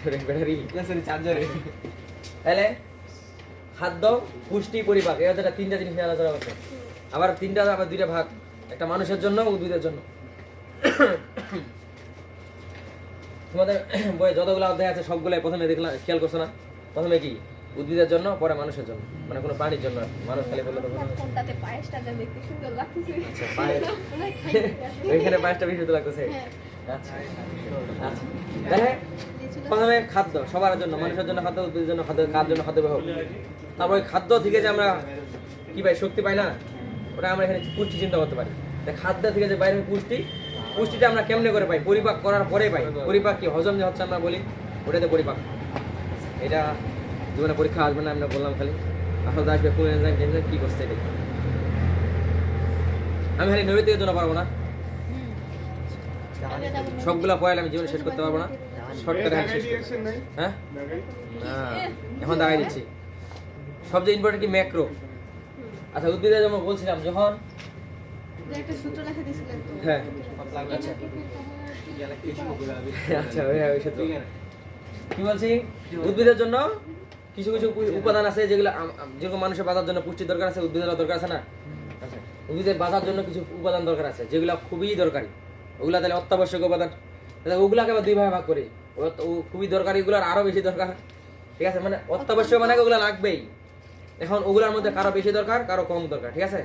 Battery চার্জারে। তাহলে খাদ্য, পুষ্টি, পরিপাক, এই হচ্ছে তিনটা জিনিস নিয়ে আলোচনা করছে। আবার তিনটা আবার দুইটা ভাগ, একটা মানুষের জন্য, উদ্ভিদের জন্য। তোমাদের বইয়ে যতগুলো অধ্যায় আছে সবগুলাই প্রথমে দেখলাম, খেয়াল করছো না? প্রথমে কি উদ্ভিদের জন্য, পরে মানুষের জন্য, মানে কোনো প্রাণীর জন্য। মানুষ খালি বললে তো কোনটাতে পায়েসটা দেখতে সুন্দর লাগতেছে। আচ্ছা, পায়েস ওইখানে পায়েসটা বেশি সুন্দর লাগতেছে। আচ্ছা আচ্ছা, তাহলে প্রথমে খাদ্য সবার জন্য, মানুষের জন্য খাদ্য, উদ্ভিদের জন্য খাদ্য, কার জন্য খাদ্য হোক। তারপর ওই খাদ্য থেকে যে আমরা কি পাই, শক্তি পাই না, ওটা আমরা এখানে পুষ্টি চিন্তা করতে পারি। খাদ্য থেকে যে বাইরে পুষ্টি, পুষ্টিটা আমরা কেমনে করে পাই? পরিপাক করার পরে পাই। পরিপাক কি, হজম যে হচ্ছে আমরা বলি, ওটাতে পরিপাক। এটা জীবনে পরীক্ষা আসবে না, আমরা বললাম খালি আসলে আসবে কোন এনজাইম টেনজাইম কি করছে এটাই। আমি খালি নৈবেদ্যের জন্য পারবো না, সবগুলা পড়াইলে আমি জীবনে শেষ করতে পারবো না। শর্টকাটে শেষ করতে। হ্যাঁ, এখন দেখাই দিচ্ছি। সবচেয়ে ইম্পর্টেন্ট কি, ম্যাক্রো। আচ্ছা, উদ্ভিদে যেমন বলছিলাম, যখন একটা সূত্র লেখা দিয়েছিলেন তো। হ্যাঁ আচ্ছা আচ্ছা, ওই সূত্র কি বলছি, উদ্ভিদের জন্য কিছু কিছু উপাদান আছে যেগুলো যেরকম মানুষের বাঁচার জন্য পুষ্টির দরকার আছে, উদ্ভিদের দরকার আছে না? আচ্ছা, উদ্ভিদের বাঁচার জন্য কিছু উপাদান দরকার আছে যেগুলো খুবই দরকারি। ওগুলা তাহলে অত্যাবশ্যক উপাদান, ওগুলাকে আবার দুই ভাগে ভাগ করি। খুবই দরকারি, ওগুলোর আরো বেশি দরকার। ঠিক আছে, মানে অত্যাবশ্যক মানে ওগুলো লাগবেই। এখন ওগুলোর মধ্যে কারো বেশি দরকার, কারো কম দরকার। ঠিক আছে,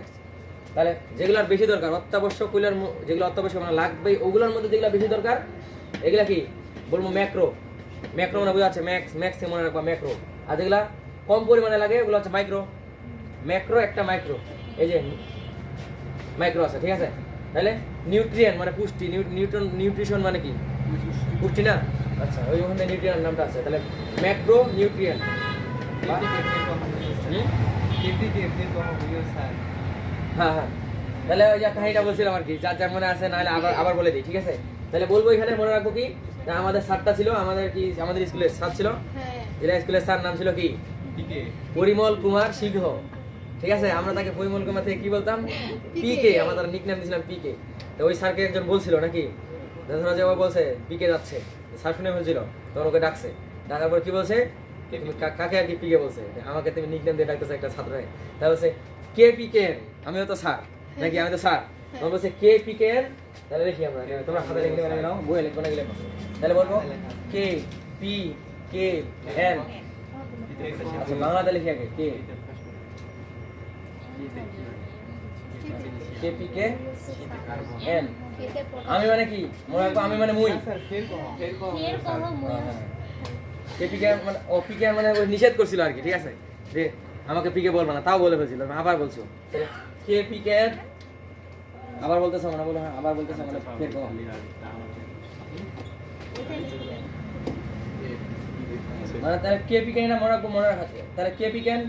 তাহলে যেগুলোর বেশি দরকার, অত্যাবশ্যক যেগুলো অত্যাবশ্যক মানে লাগবেই, ওগুলোর মধ্যে যেগুলো বেশি দরকার, এগুলা কি বলবো, ম্যাক্রো। ম্যাক্রো মানে বোঝা যাচ্ছে ম্যাক্স, ম্যাক্স মনে রাখবা ম্যাক্রো। আর যেগুলা কম পরিমাণে লাগে ওগুলো হচ্ছে মাইক্রো। ম্যাক্রো একটা, মাইক্রো, এই যে মাইক্রো আছে। ঠিক আছে, তাহলে নিউট্রিয়েন্ট মানে পুষ্টি, নিউট্রিশন মানে কি, পুষ্টি না? আচ্ছা, ওই ওখানে নিউট্রিয়েন্ট নামটা আছে। তাহলে ম্যাক্রো নিউট্রিয়েন্ট। হ্যাঁ হ্যাঁ, তাহলে ওই যে কাহিনীটা বলছিলাম আর কি, যার যার মনে আছে, নাহলে আবার বলে দিই। ঠিক আছে, তাহলে বলবো এখানে মনে রাখবো কি, আমাদের স্যারটা ছিল, আমাদের স্কুলের স্যার ছিল, জেলা স্কুলের স্যার নাম ছিল কি, পরিমল কুমার সিংহ। ঠিক আছে, আমরা তাকে পরিমল কুমার থেকে কি বলতাম, পিকে, আমাদের নিকনেম দিয়েছিলাম পিকে। তো ওই স্যারকে একজন বলছিল নাকি, ধরো যে ও বলছে পিকে যাচ্ছে, স্যার শুনে বলছিল, তখন ওকে ডাকছে, ডাকার পর কি বলছে, তুমি কাকে আর কি পিকে বলছে, আমাকে তুমি নিকনেম দিয়ে ডাকতেছে একটা ছাত্রকে। তাই বলছে কে পিকে, আমিও তো স্যার নাকি, আমি তো স্যার। তখন বলছে কে পিকে, তাহলে লিখি আমরা, তোমরা খাতা লিখে নেবে নাও, বইয়ে লিখবো না, লিখবো। তাহলে বলবো কে পি কে এন। আচ্ছা, বাংলাতে লিখি আগে, কে কে পি কে এন। আমি মানে কি, মনে রাখবো, আমি মানে মুই। কে পি কে মানে, ও পি কে মানে ওই নিষেধ করছিল আর কি। ঠিক আছে, যে আমাকে পিকে বলবো না, তাও বলে ফেলছিল, আবার বলছো কে পি কে, আবার বলতেছে মানে, বলো হ্যাঁ, আবার বলতেছে মানে ফের কম। মানে তাহলে কে পি কে না মনে রাখবো, মনে রাখাতে। তাহলে কে পি কেন,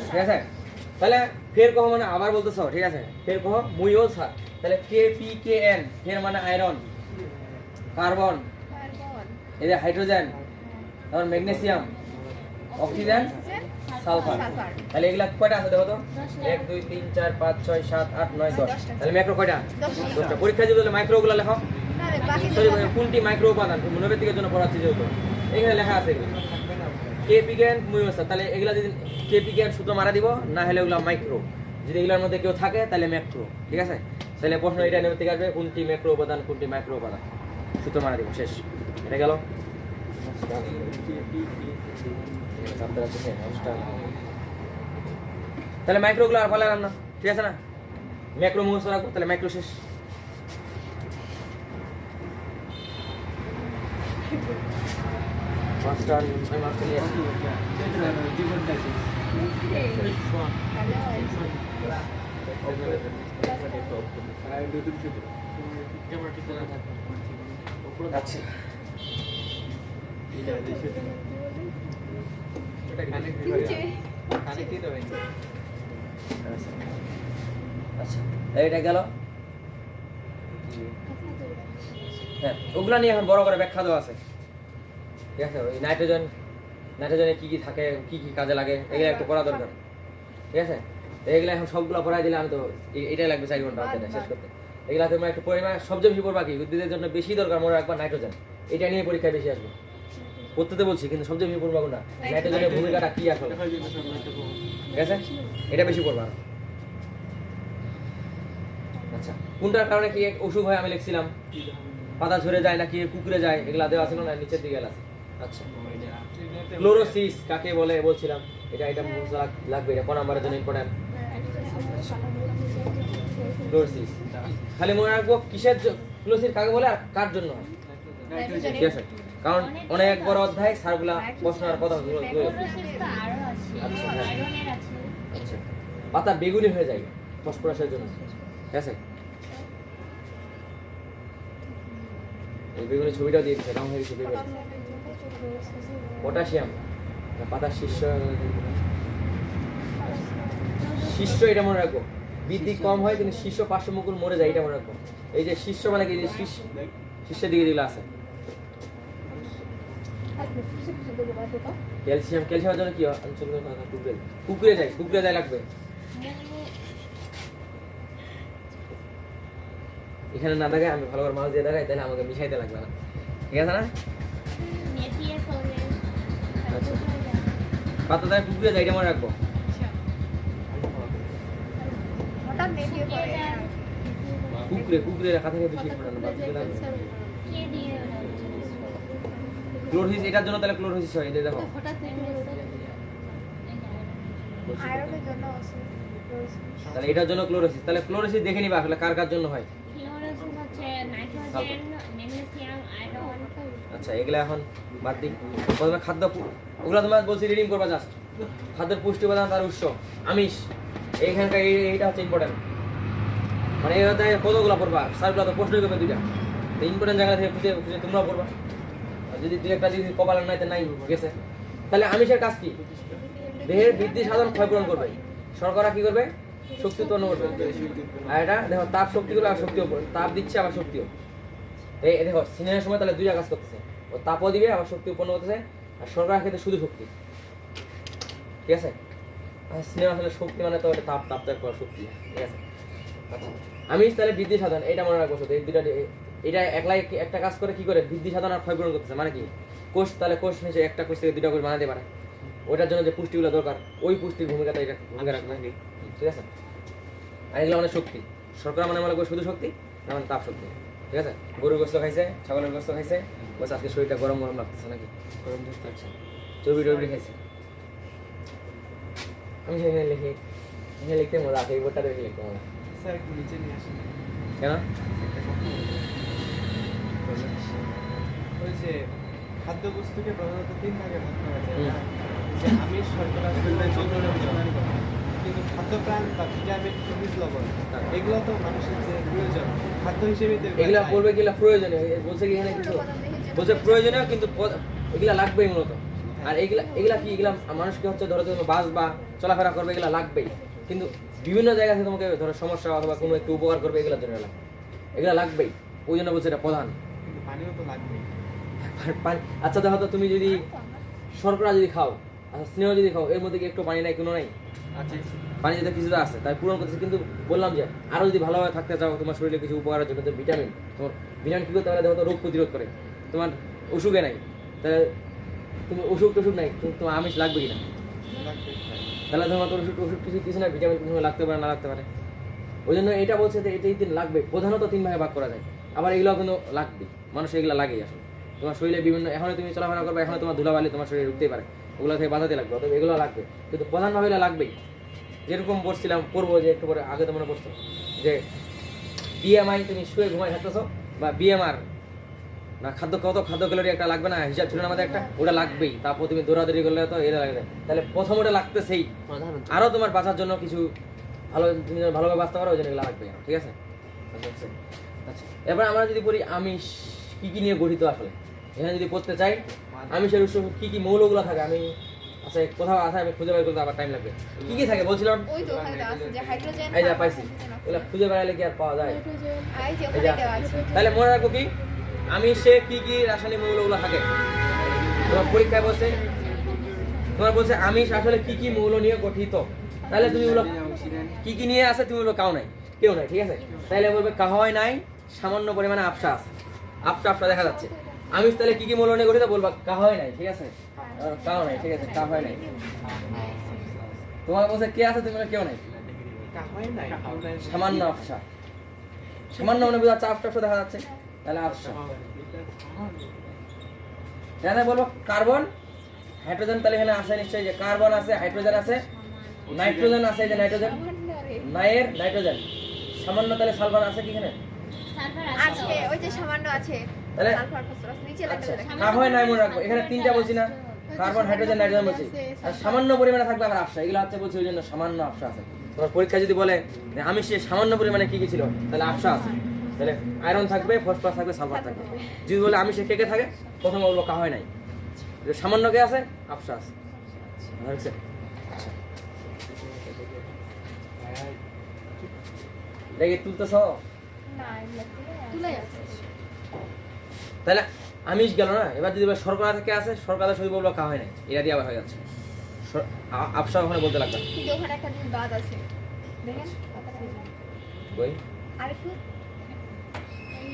ঠিক আছে, তাহলে ফের কহ মানে আবার বলতেছো। ঠিক আছে, ফের কহ মুইও স্যার। তাহলে কে পি কে এন, ফের মানে আয়রন, কার্বন, এই যে হাইড্রোজেন, তারপর ম্যাগনেসিয়াম, অক্সিজেন, সালফার। তাহলে এগুলা কয়টা আছে দেখো তো, 1 2 3 4 5 6 7 8 9 10। তাহলে ম্যাক্রো কয়টা, 10টা। পরীক্ষা যদি মাইক্রোগুলো লেখো, কোনটি মাইক্রো উপাদান নৈবেদ্যিকের জন্য পড়াচ্ছি যেহেতু, এখানে লেখা আছে কে পিকেন মুইওসা। তাহলে এগুলা যদি কে পিকেন সূত্র মারা দিব, না হলে ওগুলো মাইক্রো। যদি এগুলোর মধ্যে কেউ থাকে তাহলে ম্যাক্রো। ঠিক আছে, তাহলে প্রশ্ন এটা নৈবেদ্যিক আসবে, কোনটি ম্যাক্রো উপাদান, কোনটি মাইক্রো উপাদান, সূত্র মারা দিব, শেষ। এটা গেল। তাহলে মাইক্রোগুলো আর বললাম না, ঠিক আছে না? ম্যাক্রো মুখস্থ রাখবো, তাহলে মাইক্রো শেষ। মাস্টার মাস্টার নিয়ে আসি। আচ্ছা, আচ্ছা, এইটা গেল। হ্যাঁ, ওগুলা নিয়ে এখন বড় করে ব্যাখ্যা দেওয়া আছে। ঠিক আছে, ওই নাইট্রোজেনে কি কি থাকে, কি কি কাজে লাগে, এগুলো একটু পড়া দরকার। ঠিক আছে, তো এগুলা এখন সবগুলো পড়াই দিলে আমি তো এটাই লাগবে 4 ঘন্টা অধ্যায়টা শেষ করতে। এগুলা তোমরা একটু পরিমাণ সবচেয়ে বেশি পড়বা কি উদ্ভিদের জন্য বেশি দরকার মনে রাখবা নাইট্রোজেন। এটা নিয়ে পরীক্ষায় বেশি আসবে। পড়তে বলছি কিন্তু সবচেয়ে বেশি পড়বা কোনটা? নাইট্রোজেনের ভূমিকাটা কি আসলে, ঠিক আছে? এটা বেশি পড়বা। আচ্ছা, কোনটার কারণে কি অসুখ হয় আমি লিখছিলাম, পাতা ঝরে যায় নাকি পুকুরে যায়, এগুলা দেওয়া ছিল না নিচের দিকে আছে। আচ্ছা, ক্লোরোসিস কাকে বলে বলছিলাম, এটা মুখস্থ লাগবে, এটা কোন নাম্বারের জন্য ইম্পর্টেন্ট? ক্লোরোসিস। খালি মনে রাখবো কিসের ক্লোরোসিস কাকে বলে আর কার জন্য হয়, ঠিক আছে? কারণ অনেক বড় অধ্যায় স্যারগুলা প্রশ্ন আর কথা ফ্লোরোসিস তো আরো আছে, আচ্ছা, হ্যাঁ। আয়রনের আছে। আচ্ছা, পাতা বেগুনি হয়ে যায় ফসফরাসের জন্য, ঠিক আছে? এই বেগুনি ছবিটাও দিয়ে দিচ্ছে, রং হয়ে গেছে বেগুনি। পটাশিয়াম, পাতার শীর্ষ এটা মনে রাখবো, বৃদ্ধি কম হয় কিন্তু শীর্ষ পার্শ্বমুকুল মরে যায়, এটা মনে রাখবো। এই যে শীর্ষ মানে কি, শীর্ষের দিকে যেগুলো আছে। ক্যালসিয়াম, ক্যালসিয়ামের জন্য কি হয়? কুকুরে যায়, কুকুরে যায় লাগবে। এখানে না দেখায় আমি ভালো করে মাছ দিয়ে দেখাই, তাহলে আমাকে মিশাইতে লাগবে না, ঠিক আছে না? নেপিয়ার ফলে আচ্ছা, পাতা দেয় কুকুরে যায়, এটা মনে রাখবো। হঠাৎ নেটিয়ে পড়ে কুকুরে, কুকুরে রাখা থেকে বেশি ইম্পর্টেন্ট। কে দিয়ে ক্লোরোসিস এটার জন্য, তাহলে ক্লোরোসিস হয়, এই যে দেখো। হঠাৎ নেটিয়ে পড়ে আয়রনের জন্য আছে তাহলে এটার জন্য ক্লোরোসিস, তাহলে ক্লোরোসিস দেখে নিবা আসলে কার কার জন্য হয়। ফ্লোরোসিস হচ্ছে নাইট্রোজেন, ম্যাগনেসিয়াম, আয়রন। আচ্ছা, এগুলা এখন বাদ দিই। প্রথমে খাদ্য, ওগুলো তোমার বলছি রিডিং করবা জাস্ট। খাদ্যের পুষ্টি উপাদান তার উৎস, আমিষ। এইখানকার এইটা হচ্ছে ইম্পর্টেন্ট, মানে এই অধ্যায়ে কতগুলো পড়বা, স্যারগুলো তো প্রশ্নই করবে দুইটা, তো ইম্পর্টেন্ট জায়গা থেকে খুঁজে খুঁজে তোমরাও পড়বা। আর যদি দুই একটা যদি কপালের নাই তো নাই গেছে। তাহলে আমিষের কাজ কি? দেহের বৃদ্ধি সাধন, ক্ষয়পূরণ করবে। শর্করা কি করবে? শক্তি উৎপন্ন করবে। আর এটা দেখো তাপ শক্তি করবে আর শক্তিও, তাপ দিচ্ছে আবার শক্তিও। এই দেখো সিনেমার সময় তাহলে দুইটা কাজ করতেছে, ও তাপও দিবে আবার শক্তি উৎপন্ন করতেছে। আর শর্করা খেতে শুধু শক্তি, ঠিক আছে? আর সিনেমা আসলে শক্তি মানে তো এটা তাপ, তাপ তো একটা শক্তি, ঠিক আছে? আচ্ছা, আমিষ তাহলে বৃদ্ধি সাধন, এটা মনে রাখবো শুধু। এই দুইটা, এটা একলাই একটা কাজ করে কি করে? বৃদ্ধি সাধন আর ক্ষয়পূরণ করতেছে। মানে কি? কোষ, তাহলে কোষ নিচে একটা কোষ থেকে দুইটা কোষ বানাতে পারে। ওইটার জন্য যে পুষ্টিগুলো দরকার, ওই পুষ্টির ভূমিকাটা এটা ভূমিকা রাখবে, ঠিক আছে? আর এগুলো মানে শক্তি। শর্করা মানে মনে করবো শুধু শক্তি, না মানে তাপ শক্তি, ঠিক আছে? গরুর গোস্ত খাইছে, ছাগলের গোস্ত খাইছে, বস আজকে শরীরটা গরম গরম লাগতেছে নাকি? গরম ধরতে হচ্ছে, চর্বি টর্বি খাইছে। আমি সেখানে লিখি, এখানে লিখতে মজা আছে, এই বোর্ডটা দেখে লিখতে মজা। স্যার একটু নিচে নিয়ে আসেন। কেন? ওই যে খাদ্যবস্তুকে প্রধানত 3 ভাগে ভাগ করা যায়, হুম। না? যে আমিষ, শর্করা, প্রোটিন, কিন্তু খাদ্যপ্রাণ বা ভিটামিন, খনিজ লবণ হ্যাঁ। এগুলো তো মানুষের যে প্রয়োজন খাদ্য হিসেবে এগুলা বলবে কি এগুলা প্রয়োজনীয়, বলছে কি এখানে কিছু বলছে প্রয়োজনীয় কিন্তু এগুলা লাগবেই মূলত। আর এগুলা এগুলা কি, এগুলা মানুষকে হচ্ছে ধরো তুমি বাঁচবা, চলাফেরা করবে, এগুলা লাগবেই। কিন্তু বিভিন্ন জায়গা থেকে তোমাকে ধরো সমস্যা অথবা কোনো একটু উপকার করবে, এগুলোর জন্য লাগবে, এগুলা লাগবেই। ওই জন্য বলছে এটা প্রধান। কিন্তু পানিও তো লাগবে। আচ্ছা দেখো তো, তুমি যদি শর্করা যদি খাও, আচ্ছা স্নেহ যদি খাও, এর মধ্যে কি একটু পানি নাই? কোনো নাই। আচ্ছা, পানি যদি কিছুটা আছে তাই পূরণ করতেছে। কিন্তু বললাম যে আরো যদি ভালোভাবে থাকতে চাও, তোমার শরীরে কিছু উপকারের জন্য তো ভিটামিন, তোমার ভিটামিন কি করতে পারে? দেখো তো, রোগ প্রতিরোধ করে। তোমার অসুখে নাই, তাহলে তুমি অসুখ টসুখ নাই, তোমার আমিষ লাগবে কিনা? লাগবে। তাহলে তোমার তো ওষুধ ওষুধ কিছু না, ভিটামিন কিছু লাগতে পারে না লাগতে পারে। ওই জন্য এটা বলছে যে এটাই দিন লাগবে। প্রধানত 3 ভাগে ভাগ করা যায়। আবার এগুলো কিন্তু লাগবে, মানুষ এগুলো লাগেই আসলে। তোমার শরীরে বিভিন্ন, এখন তুমি চলাফেরা করবে, এখন তোমার ধুলাবালি তোমার শরীরে ঢুকতেই পারে, ওগুলো থেকে বাঁধাতে লাগবে, অতএব এগুলো লাগবে। কিন্তু প্রধানভাবে এগুলো লাগবেই। যেরকম পড়ছিলাম, পড়বো যে একটু পরে, আগে তো মনে পড়তো যে বিএমআই, তুমি শুয়ে ঘুমায় থাকতেছো, বা বিএমআর না, খাদ্য কত খাদ্য ক্যালোরি একটা লাগবে না, হিসাব ছিল না আমাদের একটা, ওটা লাগবেই। তারপর তুমি দৌড়াদৌড়ি করলে তো এটা লাগবে, তাহলে প্রথম ওটা লাগতেছেই। আরও তোমার বাঁচার জন্য কিছু ভালো, তুমি যেন ভালোভাবে বাঁচতে পারো, ওই জন্য এগুলো লাগবে, ঠিক আছে? আচ্ছা, এবার আমরা যদি পড়ি আমিষ কি কি নিয়ে গঠিত আসলে, এখানে যদি পড়তে চাই আমিষের উৎস কি কি মৌলগুলো থাকে, আমি আচ্ছা কোথাও আছে, আমি খুঁজে বের করতে আবার টাইম লাগবে। কি কি থাকে বলছিলাম? ওই তো ওখানে দেওয়া আছে যে হাইড্রোজেন, এই যা পাইছি, এগুলো খুঁজে বেড়ালে কি আর পাওয়া যায়? এই যে এই ওখানে যা। দেওয়া আছে। তাহলে মনে রাখো কি আমিষে কি কি রাসায়নিক মৌলগুলো থাকে। তোমার পরীক্ষায় বলছে, তোমার বলছে আমিষ আসলে কি কি মৌল নিয়ে গঠিত, তাহলে তুমি বলো কি কি নিয়ে আছে, তুমি বলবো কাউ নাই, কেউ নাই, ঠিক আছে? তাহলে বলবে কাহয় নাই, সামান্য পরিমাণে আফসা আছে, আফসা দেখা যাচ্ছে। আমি তাহলে কি কি মূল্য নিয়ে গঠিত, বলবা কাহয় নাই, ঠিক আছে? কাউ নাই, ঠিক আছে, কাহয় নাই। তোমার বলছে কে আছে, তুমি বলো কেউ নাই, সামান্য আফসা। সামান্য মানে বোঝা যাচ্ছে আফসা দেখা যাচ্ছে, তাহলে আফসা। এখানে বলবো কার্বন হাইড্রোজেন, তাহলে এখানে আছে নিশ্চয়ই যে কার্বন আছে, হাইড্রোজেন আছে, নাইট্রোজেন আছে, এই যে নাইট্রোজেন, নাইয়ের নাইট্রোজেন, সামান্য তাহলে সালফার আছে কি এখানে? সালফার আছে, ওই যে সামান্য আছে। তাহলে সালফার ফসফরাস নিচে লেখা আচ্ছা আছে। কাহয় নাই মনে রাখবো, এখানে তিনটা বলছি না, কার্বন হাইড্রোজেন নাইট্রোজেন বলছি, আর সামান্য পরিমাণে থাকবে আবার আফসা, এগুলো হচ্ছে বলছি ওই জন্য সামান্য আফসা আছে। তোমার পরীক্ষা যদি বলে যে আমি সে সামান্য পরিমাণে কি কি ছিল, তাহলে আফসা আছে, তাহলে আয়রন থাকবে, ফসফরাস থাকবে, সালফার থাকবে। যদি বলে আমি সে কে কে থাকে, প্রথমে বলবো কাহয় নাই, সামান্য কে আছে, আফসা আছে। বুঝছে? দেখে তুলতেছ, না, এগুলো তুলে আছে। তাহলে আমিষ গেল না। এবার যদি শর্করা থেকে আছে, শর্করা শুধু বলবো কাহয় নাই, এটা দিয়ে আবার হয়ে যাচ্ছে। আফসা ওখানে বলতে লাগবে কিন্তু ওখানে একটা জিনিস বাদ আছে। দেখেন বই। আরেকটু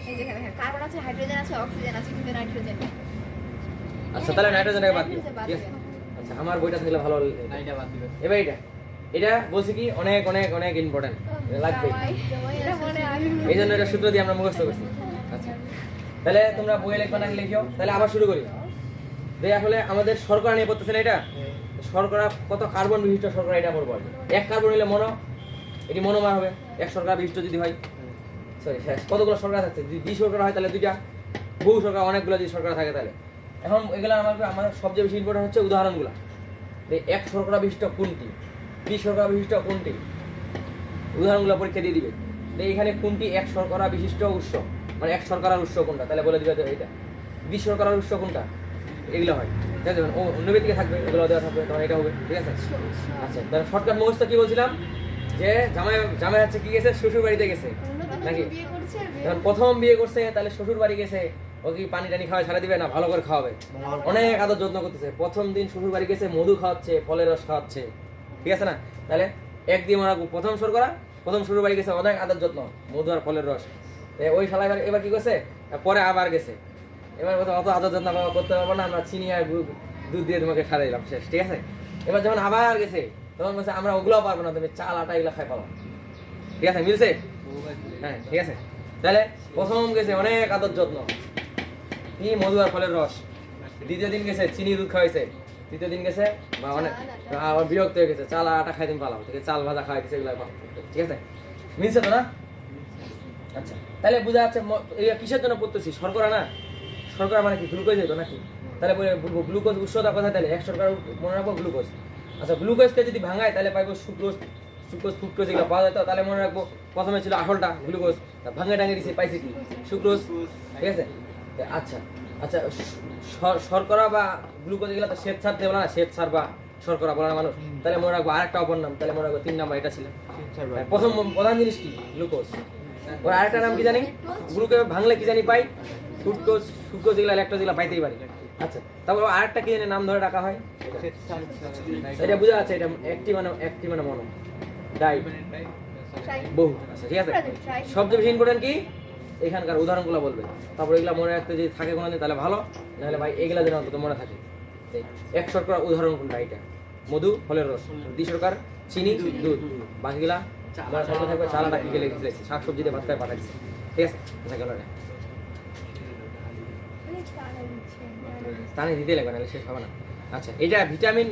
এই যে এখানে কার্বন আছে, হাইড্রোজেন আছে, অক্সিজেন আছে, কিন্তু নাইট্রোজেন নেই। আচ্ছা তাহলে নাইট্রোজেনটাকে বাদ দিও, ঠিক আছে? আচ্ছা আমার বইটা থাকলে ভালো হলো। এবার এটা বলছি কি অনেক অনেক অনেক ইম্পর্টেন্ট, লাগবে, এটা মনে আছে। এই জন্য এটা সূত্র দিয়ে আমরা মুখস্থ করছি। আচ্ছা তাহলে তোমরা বইয়ে লিখবা নাকি লিখিও। তাহলে আবার শুরু করি। যে আসলে আমাদের শর্করা নিয়ে পড়তেছে না, এটা শর্করা কত কার্বন বিশিষ্ট শর্করা, এটা পড়বো। এক কার্বন হলে মনো, এটি মনোমার হবে। এক শর্করা বিশিষ্ট যদি হয়, সরি কতগুলো শর্করা থাকছে, যদি দ্বি শর্করা হয় তাহলে দুইটা, বহু শর্করা অনেকগুলো যদি শর্করা থাকে তাহলে। এখন এগুলো আমার সবচেয়ে বেশি ইম্পর্টেন্ট হচ্ছে উদাহরণগুলো। এক শর্করা বিশিষ্ট কোনটি, দ্বি শর্করা বিশিষ্ট কোনটি, উদাহরণগুলো পরীক্ষা দিয়ে দিবে। এইখানে কোনটি এক শর্করা বিশিষ্ট উৎস, মানে এক শর্করার উৎস কোনটা, তাহলে বলে দিবে এইটা। দ্বি শর্করার উৎস কোনটা, এগুলো হয়, ঠিক আছে? ও অন্য দিকে থাকবে, এগুলো দেওয়া থাকবে, তখন এটা হবে, ঠিক আছে? আচ্ছা তাহলে শর্টকাট মুখস্থ কি বলছিলাম, যে জামাই হচ্ছে কি গেছে, শ্বশুর বাড়িতে গেছে নাকি? যখন প্রথম বিয়ে করছে তাহলে শ্বশুর বাড়ি গেছে, ও কি পানি টানি খাওয়া ছাড়া দিবে না, ভালো করে খাওয়াবে, অনেক আদর যত্ন করতেছে। প্রথম দিন শ্বশুর বাড়ি গেছে, মধু খাওয়াচ্ছে, ফলের রস খাওয়াচ্ছে, ঠিক আছে না? তাহলে একদিন ওরা প্রথম শর্করা, প্রথম শ্বশুর বাড়ি গেছে, অনেক আদর যত্ন, মধু আর ফলের রস। ওই শালা এবার কি করছে, পরে আবার গেছে, এবার অত আদর যত্ন করতে পারবো না, আমরা চিনি আর দুধ দিয়ে তোমাকে সারা দিলাম, শেষ, ঠিক আছে? এবার যখন আবার গেছে তখন বলছে আমরা ওগুলোও পারবো না, তুমি চাল আটা এগুলো খাই পাবো, ঠিক আছে? মিলছে? হ্যাঁ ঠিক আছে। তাহলে প্রথম গেছে অনেক আদর যত্ন, কি মধু আর ফলের রস। দ্বিতীয় দিন গেছে চিনি দুধ খাওয়াইছে। তৃতীয় দিন গেছে বা অনেক আবার বিরক্ত হয়ে গেছে, চাল আটা খাই তুমি পালাও, থেকে চাল ভাজা খাওয়াই দিচ্ছে, এগুলো ঠিক আছে? মিলছে তো না? আচ্ছা তাহলে বোঝা যাচ্ছে কিসের জন্য পড়তেছি, শর্করা না? শর্করা মানে কি গ্লুকোজ হইতো নাকি? তাহলে বলবো গ্লুকোজ উৎসটা কোথায়, তাহলে এক শর্করা মনে রাখবো গ্লুকোজ। আচ্ছা গ্লুকোজকে যদি ভাঙায় তাহলে পাইবো সুক্রোজ, সুক্রোজ ফ্রুক্টোজ এগুলো পাওয়া যেত। তাহলে মনে রাখবো প্রথমে ছিল আসলটা গ্লুকোজ, ভাঙে টাঙে দিছে পাইছি কি সুক্রোজ, ঠিক আছে? আচ্ছা আচ্ছা শর্করা বা গ্লুকোজ এগুলো তো শ্বেত সার দেবো না, শ্বেত সার বা শর্করা বলে না মানুষ। তাহলে মনে রাখবো আরেকটা অপর নাম, তাহলে মনে রাখবো 3 নাম্বার এটা ছিল। প্রথম প্রধান জিনিস কি, গ্লুকোজ। ওর আরেকটা নাম কি জানি, গ্লুকোজ ভাঙলে কি জানি পাই, ফ্রুক্টোজ, সুক্রোজ এগুলো ল্যাকটোজ এগুলো পাইতেই পারি। আচ্ছা তারপর আরেকটা কি জানি নাম ধরে রাখা হয়, এটা বোঝা যাচ্ছে, এটা একটি মানে মনো, ডাই বহু। আচ্ছা ঠিক আছে, সবচেয়ে বেশি ইম্পর্টেন্ট কি এখানকার উদাহরণগুলো বলবে, তারপর এগুলো মনে রাখতে যদি থাকে কোনোদিন তাহলে ভালো, নাহলে ভাই এগুলা যেন অন্তত মনে থাকে। এক শর্করা উদাহরণ কোনটা, এটা মধু ফলের রস, দ্বি শর্করা চিনি দুধ, বাকিগুলা থাকবে চালাটা কি গেলে গেছে, শাকসবজিতে ভাত খায় পাঠাইছে, ঠিক আছে? আচ্ছা গেল না স্থানে দিতে লাগবে, নাহলে শেষ হবে না। আচ্ছা এটা ভিটামিন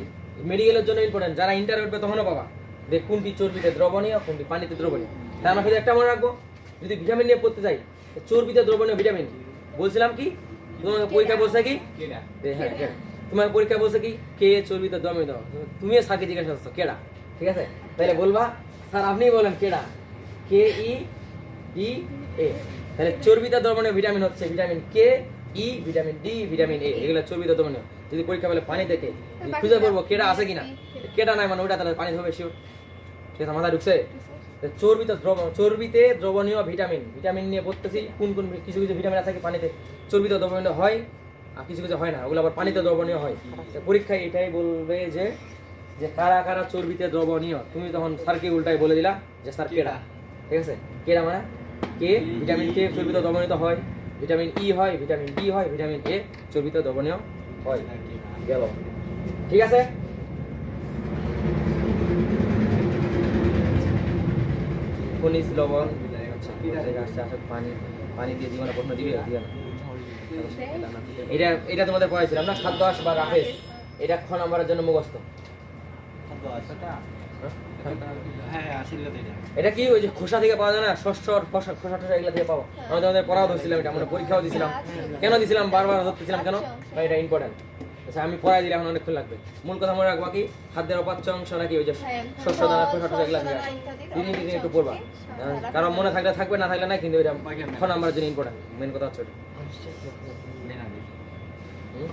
মেডিকেলের জন্য ইম্পর্টেন্ট, যারা ইন্টার উঠবে তখনও পাবা, যে কোনটি চর্বিতে দ্রবণীয় কোনটি পানিতে দ্রবণীয়। তার আমরা শুধু একটা মনে রাখবো, যদি ভিটামিন নিয়ে পড়তে যাই, চর্বিতে দ্রবণীয় ভিটামিন বলছিলাম কি, তোমাকে পরীক্ষা বলছে কি, হ্যাঁ তোমার পরীক্ষা বলছে কি কে চর্বিতে দ্রবণীয়, তুমিও স্যারকে জিজ্ঞাসা করছো কেডা, ঠিক আছে? তাহলে বলবা স্যার আপনিই বলেন কেডা, কে ই ই এ। তাহলে চর্বিতে দ্রবণীয় ভিটামিন হচ্ছে vitamin K, E, vitamin D, vitamin A, এগুলো চর্বিতে দ্রবণীয়। যদি পরীক্ষা বলে পানি থেকে খুঁজে পড়বো কেডা আছে কিনা, কেডা নাই মানে ওটা তাহলে পানি হবে শিওর, ঠিক আছে? মাথায় ঢুকছে? চর্বিতে দ্রবণীয় ভিটামিন, ভিটামিন নিয়ে পড়তেছি, কোন কোন কিছু কিছু ভিটামিন আছে কি পানিতে চর্বিতে দ্রবণীয় হয়, আর কিছু কিছু হয় না, ওগুলো আবার পানিতে দ্রবণীয় হয়। পরীক্ষায় এটাই বলবে যে যে কারা কারা চর্বিতে দ্রবণীয়, তুমি তখন স্যারকে উল্টাই বলে দিলা যে স্যার কেডা, ঠিক আছে? কেডা মানে কে, ভিটামিন কে চর্বিতে দ্রবণীয় হয়, ভিটামিন ই হয়, ভিটামিন ডি হয়, ভিটামিন এ চর্বিতে দ্রবণীয় হয়। গেল, ঠিক আছে? খনিজ লবণ, আচ্ছা আসছে আসে পানি, পানি দিয়ে জীবনে প্রশ্ন দিবে দিবে না। এটা এটা তোমাদের পড়াইছিলাম না, খাদ্যাভ্যাস বা রাফেজ, এটা খ নম্বরের জন্য মুখস্থ। হ্যাঁ আশীর্বাদ এটা এটা কি ওই যে খোসা থেকে পাওয়া যায় না, শস্য খোসা খোসা টোসা এগুলো থেকে পাবো। আমরা তোমাদের পড়াও ধরছিলাম, এটা আমরা পরীক্ষাও দিছিলাম। কেন দিছিলাম, বারবার ধরতেছিলাম কেন, ভাই এটা ইম্পর্টেন্ট। আচ্ছা আমি পড়াই দিলে এখন অনেকক্ষণ লাগবে। মূল কথা মনে রাখবা কি, খাদ্যের অপাচ্য অংশ নাকি ওই যে শস্য দানা খোসা টোসা এগুলো দিয়ে দিন দিন একটু পড়বা, কারণ মনে থাকলে থাকবে, না থাকলে না, কিন্তু এটা খ নম্বরের জন্য ইম্পর্টেন্ট। মেন কথা হচ্ছে ওটা। হুম?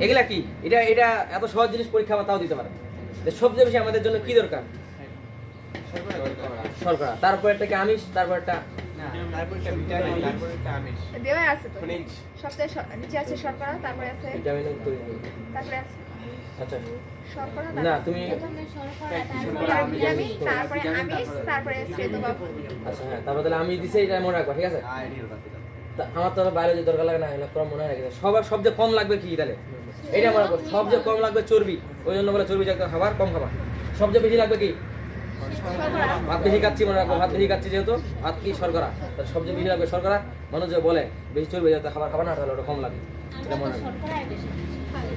এগুলা কি, এটা এটা এত সহজ জিনিস পরীক্ষা তাও দিতে পারে। যে সবচেয়ে বেশি আমাদের জন্য কি দরকার, শর্করা, তারপর একটা কি আমিষ, তারপর একটা দেওয়া আছে তো, সবচেয়ে নিচে আছে শর্করা, তারপরে আছে ভিটামিন। তারপরে আছে আচ্ছা শর্করা, না তুমি, প্রথমে শর্করা, তারপরে ভিটামিন, তারপরে আমিষ, তারপরে শ্বেত বা আচ্ছা হ্যাঁ, তারপর তাহলে আমি দিছি, এটা মনে রাখবা, ঠিক আছে? তা আমার তো বায়োলজি দরকার লাগে না, এগুলো তোমরা মনে রাখবে। সবার সবচেয়ে কম লাগবে কি তাহলে, এটা মনে রাখো, সবচেয়ে কম লাগবে চর্বি। ওই জন্য বলে চর্বি জাতীয় খাবার কম খাবার। সবচেয়ে বেশি লাগবে কি, শর্করা। ভাত বেশি খাচ্ছি, মনে রাখবো ভাত বেশি খাচ্ছি যেহেতু, ভাত কি শর্করা, তাহলে সবচেয়ে বেশি লাগবে শর্করা। মানুষ যে বলে বেশি চর্বি জাতীয় খাবার খাবার না, তাহলে ওটা কম লাগে, এটা মনে রাখবে। শর্করাই বেশি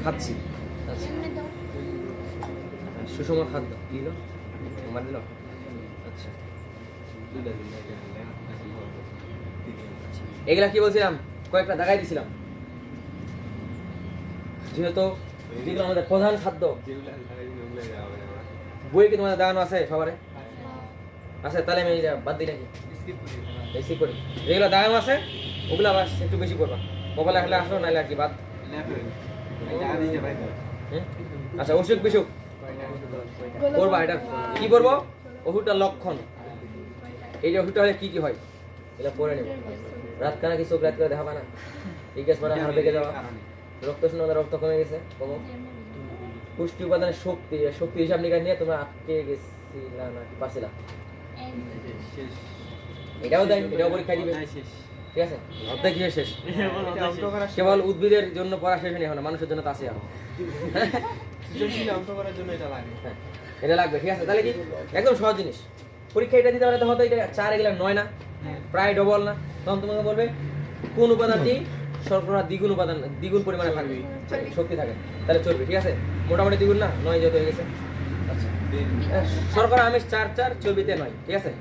খাচ্ছি আচ্ছা, এমনি তো সুষম খাদ্য কি দিল, আমার দিল। আচ্ছা এগুলা কি বলছিলাম, কয়েকটা দেখাই দিছিলাম। যেহেতু যেগুলো আমাদের প্রধান খাদ্য, বই কি তোমাদের দেওয়ানো আছে সবারে আছে, তাহলে আমি এটা বাদ দিই নাকি, স্কিপ করি। যেগুলো দেওয়ানো আছে ওগুলো আবার একটু বেশি করবা, মোবাইলে আসলে আসলো, নাহলে আর কি বাদ। হুম? আচ্ছা অসুখ বিসুখ করবা, এটা কি করবো, ওষুধটার লক্ষণ, এই যে ওষুধটা হলে কি কি হয় এটা পরে নেব। রাত কানা কি চোখ রাত করে দেখাবা না, এই গ্যাস মানে হাড় বেঁকে যাওয়া, রক্ত শূন্যতা, রক্ত কমে গেছে, কমো পুষ্টি উপাদানের শক্তি, শক্তি হিসাব নিকাশ নিয়ে তোমরা আটকে গেছিলা না কি পারছিলা, এটাও দেয়, এটাও পরীক্ষা দিবে, ঠিক আছে? অর্ধেক কিসের শেষ, কেবল উদ্ভিদের জন্য পড়া শেষ হয়নি, এখন মানুষের জন্য তো আছে এখন। হ্যাঁ, এটা লাগবে, ঠিক আছে? তাহলে কি একদম সহজ জিনিস, পরীক্ষা এটা দিতে পারে তো হয়তো এটা 4 এগুলা 9 না, প্রায় ডবল না, তখন তোমাকে বলবে কোন উপাদানটি শর্করা দ্বিগুণ উপাদান, দ্বিগুণ পরিমাণে থাকবে, শক্তি থাকে, তাহলে চলবে, ঠিক আছে? মোটামুটি দ্বিগুণ না, 9 যত হয়ে গেছে। আচ্ছা শর্করা আমিষ 4 চর্বিতে 9, ঠিক আছে?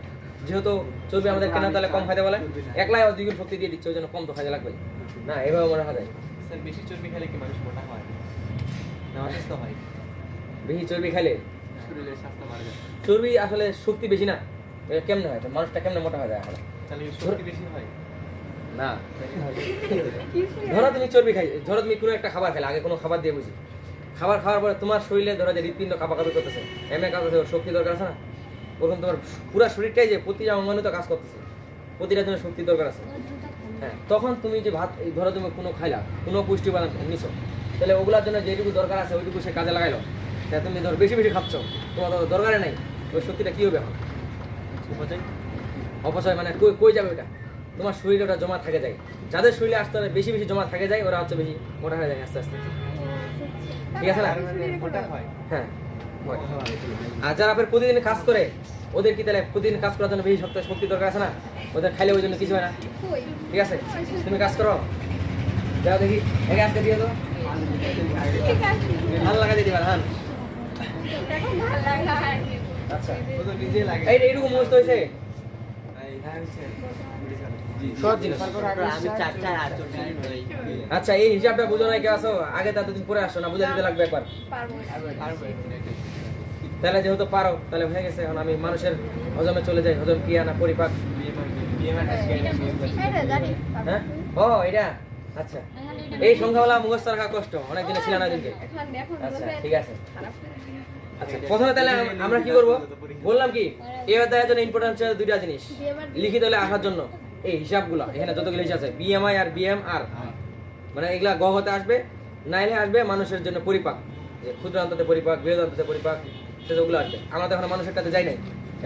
যেহেতু চর্বি আমাদের কেন তাহলে কম খাইতে বলে, একলাই দ্বিগুণ শক্তি দিয়ে দিচ্ছে, ওই জন্য কম তো খাইতে লাগবে না, এভাবে মনে হয়। স্যার বেশি চর্বি খেলে কি মানুষ মোটা হয় না অসুস্থ হয়? বেশি চর্বি খাইলে শরীরের স্বাস্থ্য মারা যায়, চর্বি আসলে শক্তি বেশি না, এটা কেমনে হয়, মানুষটা কেমনে মোটা হয়ে যায় এখন? তাহলে কি শক্তি বেশি হয় না ধরো তুমি চর্বি খাই, ধরো তুমি কোনো একটা খাবার খেলে, আগে কোনো খাবার দিয়ে বুঝি, খাবার খাওয়ার পরে তোমার শরীরে ধরো যে হৃৎপিণ্ড কাঁপাকাঁপি করতেছে, এমএ কাজ করতেছে, শক্তি দরকার আছে না? ওরকম তোমার পুরো শরীরটাই যে প্রতিটা অঙ্গাণু তো কাজ করতেছে, প্রতিটা তোমার শক্তি দরকার আছে। হ্যাঁ, তখন তুমি যে ভাত, ধরো তুমি কোনো খাইলা, কোনো পুষ্টি উপাদান নিছো, তাহলে ওগুলোর জন্য যেটুকু দরকার আছে ওইটুকু সে কাজে লাগাইলো। তা তুমি ধরো বেশি বেশি খাচ্ছ, তোমার তো দরকারে নাই, ওই শক্তিটা কী হবে এখন? অপচয় মানে কই কই যাবে ওটা? তোমার শরীরে ওটা জমা থাকে যায়, যাদের শরীরে আসতে হবে বেশি বেশি জমা থাকে যায়, ওরা হচ্ছে বেশি মোটা হয়ে যায় আস্তে আস্তে, ঠিক আছে না? মোটা হয়। হ্যাঁ, আর যারা আপনার প্রতিদিন কাজ করে, ওদের কি তাহলে প্রতিদিন কাজ করার জন্য বেশি শক্তি দরকার আছে না? ওদের খাইলে ওই জন্য কিছু হয় না, ঠিক আছে? তুমি কাজ করো, যাও দেখি, একে আজকে দিয়ে তো ধান লাগা দিয়ে দিবা, ধান। আচ্ছা ও তো নিজেই লাগে। এইটা এইরকম মুখস্থ হয়েছে, সহজ জিনিস। আচ্ছা এই হিসাবটা বুঝো নাই, কেউ আসো আগে তা দুদিন পরে আসো না, বুঝে দিতে লাগবে একবার। তাহলে যেহেতু পারো, তাহলে হয়ে গেছে। এখন আমি মানুষের হজমে চলে যাই, হজম ক্রিয়া না পরিপাক। হ্যাঁ ও এটা আচ্ছা, এই সংখ্যাগুলা মুখস্থ রাখা কষ্ট, অনেক দিনে ছিল না দিনকে। আচ্ছা ঠিক আছে। আচ্ছা প্রথমে তাহলে আমরা কি করব বললাম, কি এই অধ্যায়ের জন্য ইম্পর্টেন্ট হচ্ছে দুইটা জিনিস লিখিত হলে আসার জন্য, এই হিসাবগুলো এখানে যতগুলো হিসাব আছে, বিএমআই আর বিএমআর, মানে এগুলা গ হতে আসবে, নাইলে আসবে মানুষের জন্য পরিপাক, যে ক্ষুদ্রান্ততে পরিপাক, বৃহদান্ততে পরিপাক, সেগুলো আসবে। আমরা তো এখন মানুষেরটাতে যাই নাই,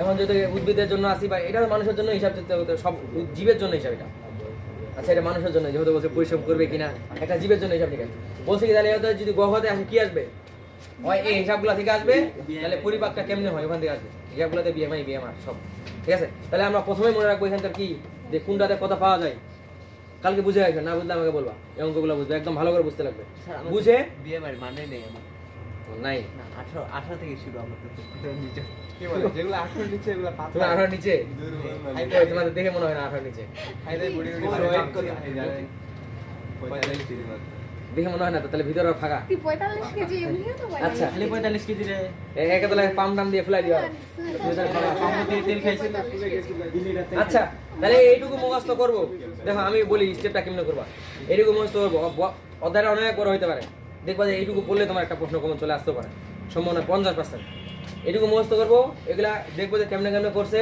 এখন যদি উদ্ভিদের জন্য আসি বা এটা তো মানুষের জন্য হিসাব দিতে হতো, সব জীবের জন্য হিসাব এটা। আচ্ছা এটা মানুষের জন্য, যেহেতু বলছে পরিশ্রম করবে কিনা, একটা জীবের জন্য হিসাব নিকাশ বলছে কি, তাহলে এদের যদি গ হতে আসে কি আসবে, হয় এই হিসাবগুলো থেকে আসবে, তাহলে পরিপাকটা কেমনে হয় ওখান থেকে আসবে, হিসাবগুলোতে বিএমআই বিএমআর সব ঠিক আছে। তাহলে আমরা প্রথমে মনে রাখবো এখানকার কি, যে কোনটাতে কথা পাওয়া যায়, কালকে বুঝে রাখবে, না বুঝলে আমাকে বলবা, এই অঙ্কগুলো বুঝবে, একদম ভালো করে বুঝতে লাগবে, বুঝে বিএমআই মানে নেই আমার নাই। না 18 থেকে শুরু আমাদের নিচে কি বলে যেগুলো 18 নিচে এগুলো পাতলা তুমি 18 নিচে, হাইতে তোমাদের দেখে মনে হয় না 18 নিচে, হাইতে বডি ওয়েট করে এই জানেন 45 কেজি মাত্র দেখে মনে হয় না তো, তাহলে ভিতরে ফাঁকা। তুই 45 কেজি এমনিও তো পাই আচ্ছা খালি 45 কেজি রে একে তাহলে পাম টাম দিয়ে ফেলাই দিও, ভিতরে ফাঁকা। সম্পত্তি তেল খাইছিল পুরো গেছিল দিনে রাতে আচ্ছা তাহলে এইটুকু মুখস্থ করবো, দেখো আমি বলি স্টেপটা কেমনে করবা, এইটুকু মুখস্থ করবো, অধ্যায়টা অনেক বড় হইতে পারে, দেখবা যে এইটুকু পড়লে তোমার একটা প্রশ্ন কমন চলে আসতে পারে, সম্ভাবনা 50%। এইটুকু মুখস্থ করবো, এগুলা দেখবো যে কেমনে কেমনে করছে,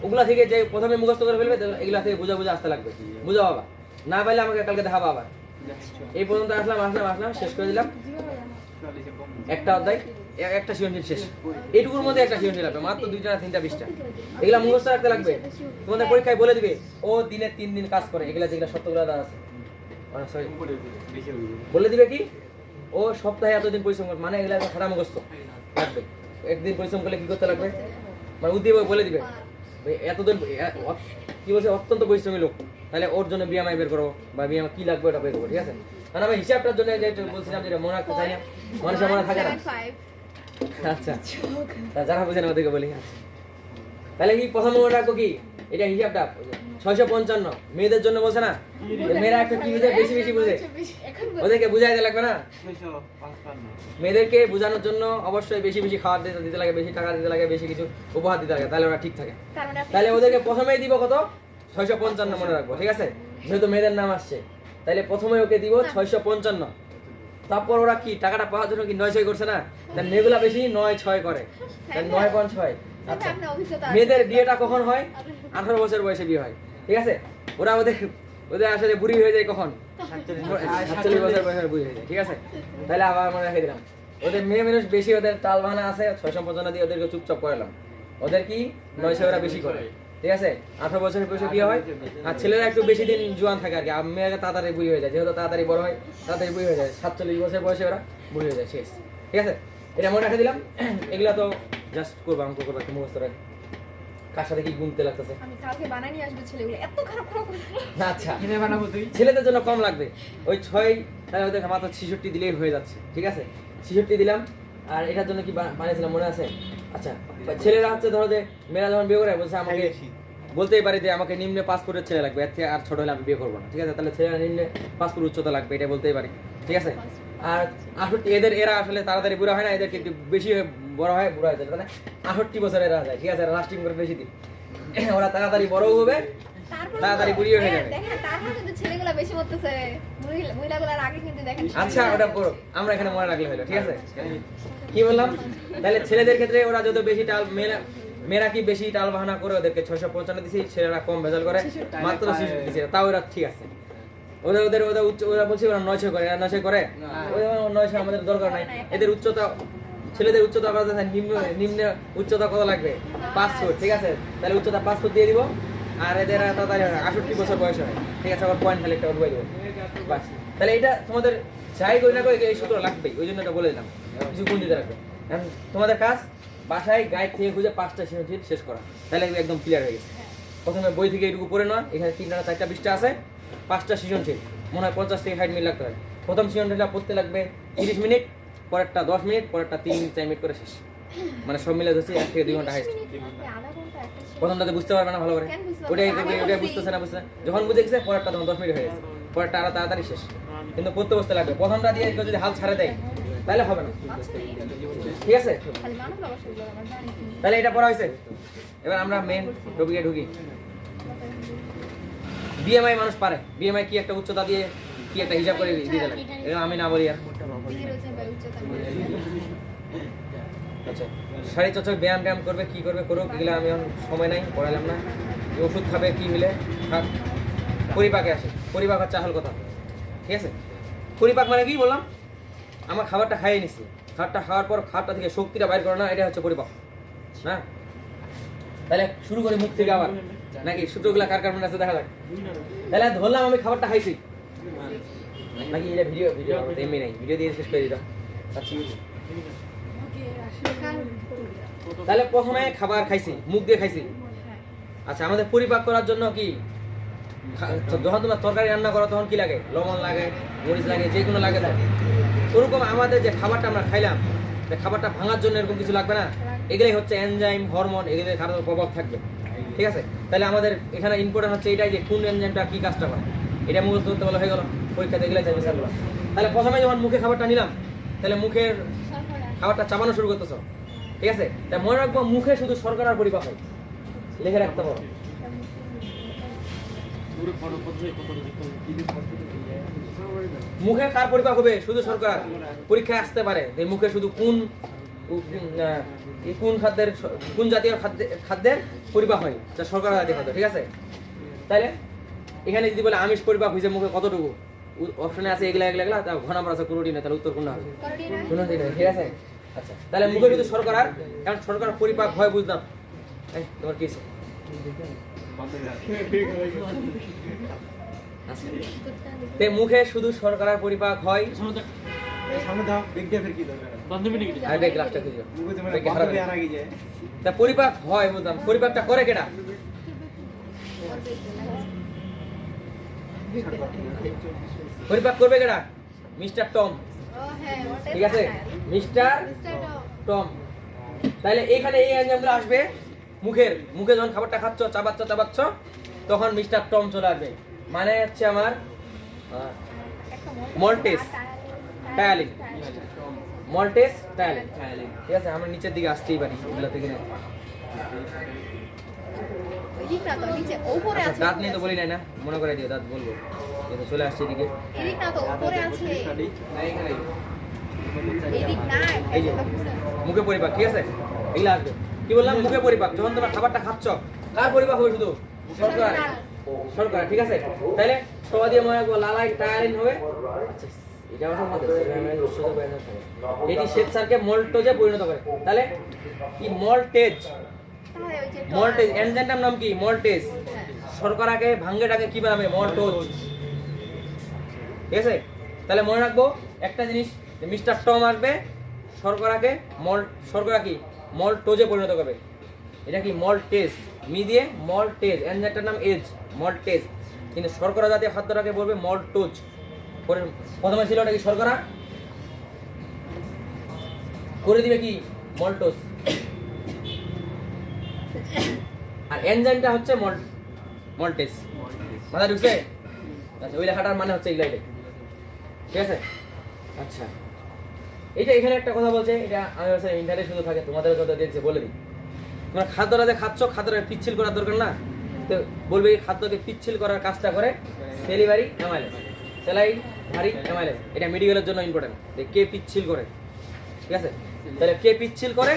ওগুলা থেকে যে প্রথমে মুখস্থ করে ফেলবে, এগুলা থেকে বুঝা বুঝা আসতে লাগবে, বুঝা বাবা, না পাইলে আমাকে কালকে দেখাবা আবার। এই পর্যন্ত আসলাম শেষ করে দিলাম একটা অধ্যায়, একটা সৃজনশীল শেষ, এইটুকুর মধ্যে একটা সৃজনশীল লাগবে, মাত্র 2টা না 3টা 20টা, এগুলা মুখস্থ রাখতে লাগবে। তোমাদের পরীক্ষায় বলে দিবে ও দিনে 3 দিন কাজ করে, এগুলা যেগুলা সত্যগুলা দেওয়া আছে, সরি বলে দিবে কি ও সপ্তাহে এতদিন পরিশ্রম করে, মানে এগুলা খারাপ মুখস্থ লাগবে, একদিন পরিশ্রম করলে কি করতে লাগবে, মানে উদ্দীপ বলে দিবে এতদিন কি বলছে অত্যন্ত পরিশ্রমী লোক, তাহলে ওর জন্য বিএমআই বের করো বা বিএমআই কি লাগবে ওটা বের করবো, ঠিক আছে। কারণ আমি হিসাবটার জন্য যেটা বলছিলাম, যেটা মনে রাখতে চাই না, মানুষের মনে থাকে না। 75 আচ্ছা তা যারা বুঝেন ওদেরকে বলি। আচ্ছা তাহলে কি প্রথম মনে রাখবো কি, এটা হিসাবটা 655 মেয়েদের জন্য বলছে না, মেয়েরা একটা কি বুঝে, বেশি বেশি বুঝে, ওদেরকে বুঝাই দিতে লাগবে না, 655 মেয়েদেরকে বোঝানোর জন্য অবশ্যই বেশি বেশি খাবার দিতে লাগে, বেশি টাকা দিতে লাগে, বেশি কিছু উপহার দিতে লাগে, তাহলে ওরা ঠিক থাকে। তার মানে আপনি তাহলে ওদেরকে প্রথমেই দিব কত, 655 মনে রাখবো, ঠিক আছে, যেহেতু মেয়েদের নাম আসছে, তাহলে প্রথমে ওকে দিব 655। তারপর ওরা কি টাকাটা পাওয়ার জন্য কি 9-6 করছে না, তাহলে মেয়েগুলা বেশি 9-6 করে, তাহলে 9.6। আচ্ছা আপনার অভিজ্ঞতা আছে। মেয়েদের বিয়েটা কখন হয়, 18 বছর বয়সে বিয়ে হয়, ঠিক আছে। ওরা ওদের আসলে বুড়ি হয়ে যায় কখন, 47 বছর বয়সে বুড়ি হয়ে যায়, ঠিক আছে। তাহলে আবার মনে রেখে দিলাম, ওদের মেয়ে মানুষ বেশি, ওদের টাল বাহানা আছে, 655 দিয়ে ওদেরকে চুপচাপ করালাম, ওদের কি 900 ওরা বেশি করে, ঠিক আছে। 18 বছরের বয়সে বিয়ে হয়, আর ছেলেরা একটু বেশি দিন জোয়ান থাকে আর কি, আর মেয়েরা তাড়াতাড়ি বুড়ি হয়ে যায়, যেহেতু তাড়াতাড়ি বড় হয় তাড়াতাড়ি বুড়ি হয়ে যায়, 47 বছর বয়সে ওরা বুড়ি হয়ে যায়, শেষ, ঠিক আছে। এটা মনে রেখে দিলাম, এগুলা তো জাস্ট করবো, অঙ্ক করবো, একটু মুখস্থ রাখি, কার সাথে কি গুনতে লাগতেছে। আমি কালকে বানাই নিয়ে আসবো ছেলেগুলো, এত খারাপ খারাপ কথা। আচ্ছা কিনে বানাবো তুই ছেলেদের জন্য কম লাগবে, ওই 6 তাহলে ওদের মাত্র 66 দিলেই হয়ে যাচ্ছে, ঠিক আছে। 66 দিলাম, আর এটার জন্য কি বানিয়েছিলাম মনে আছে। আচ্ছা ছেলেরা হচ্ছে ধরো যে মেয়েরা যখন বিয়ে করে বলছে আমাকে বলতেই পারি যে আমাকে নিম্ন পাসপোর্টের ছেলে লাগবে, এর থেকে আর ছোট হলে আমি বিয়ে করবো না, ঠিক আছে। তাহলে ছেলেরা নিম্ন পাসপোর্ট উচ্চতা লাগবে, এটা বলতেই পারি, ঠিক আছে। আর 68 এরা আসলে তাড়াতাড়ি বুড়া হয় না, এদেরকে একটু বেশি বড় হয়, বুড়া হয়ে যায়, তাহলে 68 বছর এরা যায়, ঠিক আছে, লাস্টিং করে বেশি দিন, ওরা তাড়াতাড়ি বড় হবে, তারপর তাড়াতাড়ি বুড়িও হয়ে যাবে। দেখেন তারপর কিন্তু ছেলেগুলো বেশি মরতেছে, মহিলাগুলোর আগে কিন্তু দেখেন। আচ্ছা ওটা করো, আমরা এখানে মনে রাখলে হলো, ঠিক আছে। কি বললাম, তাহলে ছেলেদের ক্ষেত্রে ওরা যত বেশি টাল, মেয়েরা কি বেশি টাল বাহানা করে, ওদেরকে 655 দিছি, ছেলেরা কম ভেজাল করে মাত্র 66 দিছি, তাও ওরা ঠিক আছে। ওদের ওদের ওদের ওরা বলছে ওরা 900 করে, এরা 900 করে, ওই 900 আমাদের দরকার নাই। এদের উচ্চতা, ছেলেদের উচ্চতা কত আছে, নিম্ন উচ্চতা কত লাগবে, 5 ফুট, ঠিক আছে। তাহলে উচ্চতা 5 ফুট দিয়ে দিব, আর এদের তাড়াতাড়ি 68 বছর বয়স হয়, ঠিক আছে। আবার পয়েন্ট খালি একটা উঠবাই দেবো, বাস। তাহলে এটা তোমাদের যাই করি না করে এই সূত্র লাগবেই, ওই জন্য এটা বলে দিলাম, কিছু গুণ দিতে রাখবে। এখন তোমাদের কাজ বাসায় গাইড থেকে খুঁজে 5টা সৃজনশীল শেষ করা, তাহলে একদম ক্লিয়ার হয়ে গেছে। প্রথমে বই থেকে এইটুকু পড়ে নেওয়া, এখানে 3টা না 4টা পৃষ্ঠা আছে, 5টা সৃজনশীল, মনে হয় 50 থেকে 60 মিনিট লাগতে পারে। প্রথম সৃজনশীলটা পড়তে লাগবে 30 মিনিট, পরেরটা 10 মিনিট, পরেরটা 3-4 মিনিট করে শেষ, মানে সব মিলে ধরছি 1 থেকে 2 ঘন্টা হাইস্ট। আধা ঘন্টা একটা শেষ। প্রথমটাতে বুঝতে পারবে না ভালো করে, ওটাই বুঝতেছে না, যখন বুঝে গেছে পরেরটা তখন 10 মিনিট হয়ে গেছে, পরেরটা আরো তাড়াতাড়ি শেষ, কিন্তু পড়তে বসতে লাগবে। প্রথমটা দিয়ে কেউ যদি হাল ছাড়ে দেয় তাহলে হবে না, ঠিক আছে। খালি মানুষ অবশ্যই আমরা জানি কি। তাহলে এটা পড়া হয়েছে, এবার আমরা মেন টপিকে ঢুকি। বিএমআই মানুষ পারে, বিএমআই কি একটা উচ্চতা দিয়ে কি একটা হিসাব করে দিতে লাগে, এটা আমি না বলি আর। দিদির ওজন বা উচ্চতা আচ্ছা শারীরিক চর্চা, ব্যায়াম করবে, কি করবে করুক, এগুলো আমি এখন সময় নাই, পড়ালাম না। ওষুধ খাবে কি হলে থাক, পরিপাকে আসে, পরিপাক হচ্ছে আসল কথা। ঠিক আছে? পরিপাক মানে কি বললাম? আমার খাবারটা খাইয়ে নিচ্ছি, খাবারটা খাওয়ার পর খাবারটা থেকে শক্তিটা বাইর করে না, এটা হচ্ছে পরিপাক না? তাহলে শুরু করি মুখ থেকে আবার, নাকি সূত্রগুলা কার কার মনে আছে দেখা যাক। তাহলে ধরলাম আমি খাবারটা খাইছি, নাকি এটা ভিডিও ভিডিও এমনি নাই, ভিডিও দিয়ে শেষ করে দিতাম। আচ্ছা, তাহলে প্রথমে খাবার খাইছি, মুখ দিয়ে খাইছি। আচ্ছা, আমাদের পরিপাক করার জন্য কি, যখন তোমরা তরকারি রান্না করো তখন কি লাগে? লবণ লাগে, মরিচ লাগে, যে কোনো লাগে। ওরকম আমাদের যে খাবারটা আমরা খাইলাম, খাবারটা ভাঙার জন্য এরকম কিছু লাগবে না? এগুলোই হচ্ছে এনজাইম, হরমোন, এগুলোর খাবারের প্রভাব থাকবে। ঠিক আছে? তাহলে আমাদের এখানে ইম্পর্টেন্ট হচ্ছে এটাই যে কোন এনজাইমটা কি কাজটা করে, এটা মুখস্থ করতে বলা হয়ে গেল। পরীক্ষাতে এগুলাই চাইবে স্যারগুলো। তাহলে প্রথমে যখন মুখে খাবারটা নিলাম, তাহলে মুখের শর্করা খাবারটা চাবানো শুরু করতেছ। ঠিক আছে? তাই মনে রাখবো মুখে শুধু শর্করার পরিপাক হয়, লিখে রাখতে পারো। মুখে কার পরিপাক হবে? শুধু শর্করা। পরীক্ষায় আসতে পারে যে মুখে শুধু কোন খাদ্যের, কোন জাতীয় খাদ্যের পরিপাক হয়, যা শর্করা জাতীয় খাদ্য। ঠিক আছে? তাহলে এখানে যদি বলে আমিষ পরিপাক হয়েছে মুখে কতটুকু, অপশনে আছে এগুলা এগুলা এগুলা, তার ঘন নাম্বার আছে কোনোটি না, তাহলে উত্তর কোনটা হবে? কোনোটি না। ঠিক আছে? আচ্ছা, তাহলে মুখে শুধু শর্করার, কারণ শর্করার পরিপাক হয় বুঝলাম। তোমার কি মুখে শুধু শর্করার পরিপাক হয়। সামনে দাও, দেখতে ফের কি দরকার আরে গ্লাসটা খুঁজো। মুখে তোমার বান্ধবী আর আগে যায় তা পরিপাক হয় বুঝলাম, পরিপাকটা করে কেডা? পরিপাক করবে কেডা? Mister Tom. ঠিক আছে? Mister Tom. তাহলে এখানে এই এনজাইমগুলো আসবে মুখের, মুখে যখন খাবারটা খাচ্ছ, চাবাচ্ছ, তখন মিস্টার টম চলে আসবে। মানে হচ্ছে আমার মল্টেস টায়ালিন, মল্টেস টায়ালিন। ঠিক আছে? আমরা নিচের দিকে আসতেই পারি এগুলো থেকে। আচ্ছা, দাঁত নিয়ে তো বলি নাই না, মনে করে দিও, দাঁত বলবো। কিন্তু চলে আসছে এদিকে। এই যে মুখে পরিপাক। ঠিক আছে? এগুলো আসবে। কি বললাম? মুখে পরিপাক। যখন তোমরা খাবারটা খাচ্ছ, কার পরিপাক হবে? শুধু শর্করা। শর্করা। ঠিক আছে? তাহলে সবাই দিয়ে মনে রাখবো লালাই টায়ালিন হবে। আচ্ছা, এটা কথা বলতেছে এটি শ্বেতসারকে মল্টোজে পরিণত করে। তাহলে কি মল্টেজ, মল্টেজ এনজাইমটার নাম কি? মল্টেজ। শর্করাকে ভাঙ্গেটাকে কি বানাবে? মল্টোজ। ঠিক আছে? তাহলে মনে রাখবো একটা জিনিস, মিস্টার টম আসবে, শর্করাকে শর্করা কি মল্টোজে পরিণত করবে। এটা কি? মল্টেজ। মি দিয়ে মল্টেজ, এনজাইমটার নাম এজ, মল্টেজ। কিন্তু শর্করা জাতীয় খাদ্যটাকে বলবে মল্টোজ। প্রথমে ছিল ওটা কি? শর্করা। করে দিবে কি? মল্টোজ। আর এনজাইমটা হচ্ছে মল্টেজ। মাথা ঢুকছে? আচ্ছা, ওই লেখাটার মানে হচ্ছে এগুলাই। ঠিক আছে? আচ্ছা, এটা এখানে একটা কথা বলছে, এটা আমি ইন্টারনেট শুধু থাকে, তোমাদের যত দেখছে বলে দিই। তোমরা খাদ্যটা যে খাচ্ছ, খাদ্যটা পিচ্ছিল করার দরকার না, তো বলবে এই খাদ্যকে পিচ্ছিল করার কাজটা করে সেলিভারি অ্যামাইলেজ, সেলাইভারি অ্যামাইলেজ। এটা মেডিকেলের জন্য ইম্পর্টেন্ট, যে কে পিচ্ছিল করে। ঠিক আছে? তাহলে কে পিচ্ছিল করে,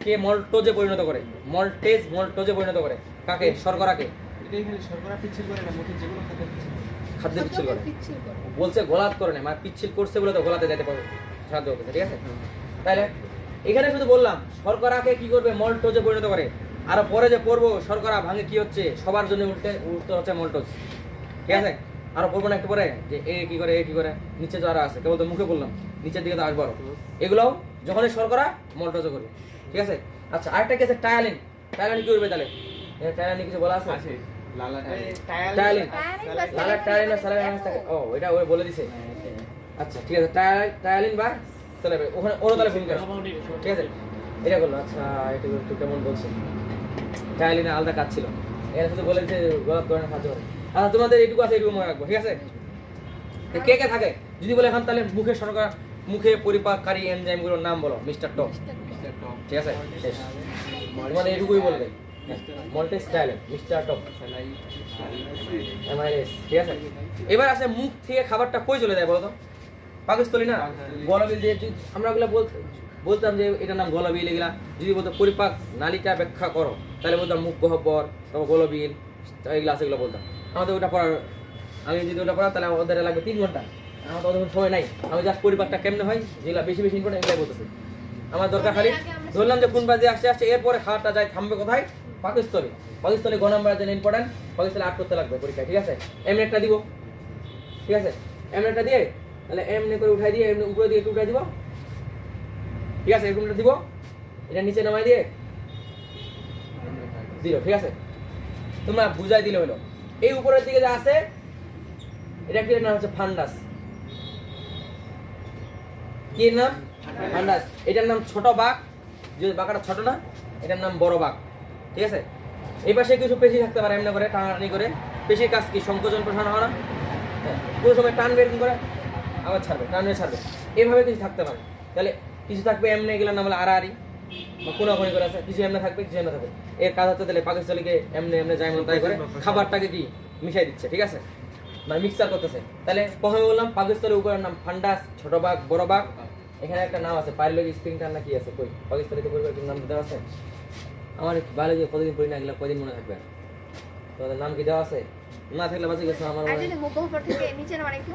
কে মল্টোজে পরিণত করে। মল্টেজ মল্টোজে পরিণত করে কাকে? শর্করাকে। এটা এখানে শর্করা পিচ্ছিল করে না, মুখে যেগুলো খাদ্য পিচ্ছিল করে বলছে, গোলাত করে না, মানে পিচ্ছিল করছে বলে তো গোলাতে যেতে পারবে, সাহায্য করতেছে। ঠিক আছে? তাহলে এখানে শুধু বললাম শর্করাকে কি করবে? মল্টোজে পরিণত করে। আর পরে যে পড়বো শর্করা ভাঙে কি হচ্ছে, সবার জন্য উত্তর হচ্ছে মল্টোজ। ঠিক আছে? আরো পড়বো না একটু পরে, যে এ কি করে, এ কি করে, নিচে তো আরো আছে, কেবল তো মুখে বললাম, নিচের দিকে তো আসবো আরো। এগুলোও যখনই শর্করা মল্টোজে করবে। ঠিক আছে? আচ্ছা, আরেকটা কি আছে? টায়ালিন। টায়ালিন কি করবে তাহলে? টায়ালিন কিছু বলা আছে? টায়ালিন, লালা টায়ালিন আর স্যালাইন থাকে। ও, এটা ওই বলে দিছে। আচ্ছা, ঠিক আছে, টায়ালিন বা স্যালাইন, ওখানে ওরও তাহলে ভূমিকা। ঠিক আছে? এটা করলো। আচ্ছা, এটা একটু কেমন বলছে, টায়ালিনের আলাদা কাজ ছিল, এর শুধু বলে দিচ্ছে গোলাপ ধরনের সাহায্য করে। আচ্ছা, তোমাদের এইটুকু আছে, এইটুকু মনে রাখবো। ঠিক আছে? কে কে থাকে যদি বলে এখন, তাহলে মুখে শর্করা, মুখে পরিপাককারী এনজাইমগুলোর নাম বলো। Mister Tom. ঠিক আছে? শেষ। তোমাদের এইটুকুই বলবে, maltase ptyalin, mister Tom, amylase. ঠিক আছে? এবার আসে মুখ থেকে খাবারটা কই চলে যায় বলো তো? পাকস্থলী না? গলবিল দিয়ে আমরা ওগুলো বলতাম যে এটার নাম গলবিল। এগুলা যদি বলতো পরিপাক নালীটা ব্যাখ্যা করো, তাহলে বলতাম মুখ গহ্বর, তারপর গলবিল, এগুলো আছে, এগুলো বলতাম। আমাদের ওটা পড়ার আমি যদি ওটা পড়া তাহলে ওদের লাগবে 3 ঘন্টা, আমার তো অতক্ষণ সময় নাই। আমি জাস্ট পরিপাকটা কেমনে হয় যেগুলো বেশি বেশি ইম্পর্টেন্ট এগুলাই বলতেছি। আমার দরকার খালি ধরলাম যে কোন বাজে আসছে আসছে, এরপরে খাওয়াটা যায় থামবে কোথায়? পাকস্থলী। পাকস্থলী গ নাম্বার জন্য ইম্পর্টেন্ট, পাকস্থলী 8 করতে লাগবে পরীক্ষায়, ঠিক আছে? এমনি একটা দিব, ঠিক আছে? এমনি একটা দিয়ে তাহলে এমনি করে উঠাই দিয়ে এমনি উপরে দিয়ে একটু উঠাই দিব, ঠিক আছে? এরকমটা দিব, এটা নিচে নামাই দিয়ে দিল, ঠিক আছে? তোমরা বুঝাই দিলে হলো। এই উপরের দিকে যা আছে এটা কি নাম হচ্ছে ফান্ডাস। কি নাম? ফান্ডাস। এটার নাম ছোট বাঘ, যে বাঘটা ছোট না এটার নাম বড় বাঘ, ঠিক আছে? এই পাশে কিছু পেশি থাকতে পারে এমনি করে টানাটানি করে। পেশির কাজ কি? সংকোচন প্রসারণ হওয়া না? কোনো সময় টানবে এরকম করে আবার ছাড়বে, টানবে ছাড়বে, এইভাবে কিছু থাকতে পারে। তাহলে কিছু থাকবে এমনি, এগুলোর নাম হলো আড়াআড়ি বা কোনাকুনি করে আছে, কিছু এমনি থাকবে কিছু এমনি থাকবে। এর কাজ হচ্ছে তাহলে পাকস্থলীকে এমনি এমনি যায় মন তাই করে খাবারটাকে কি মিশাই দিচ্ছে, ঠিক আছে? মানে মিক্সার করতেছে। তাহলে প্রথমে বললাম পাকস্থলীর উপরের নাম ফান্ডাস, ছোট বাঘ, বড় বাঘ। এখানে একটা নাম আছে পাইলোজি স্প্রিংটার না কি আছে, কই পাকস্থলীতে পরিবার নাম দেওয়া আছে? আমার বায়োলজি কতদিন পড়ি না, এগুলো কয়দিন মনে থাকবে? তোমাদের নাম কি দেওয়া আছে? না থাকলে বাঁচে গেছে আমার আর যদি মুখ উপর থেকে নিচে নামান একটু,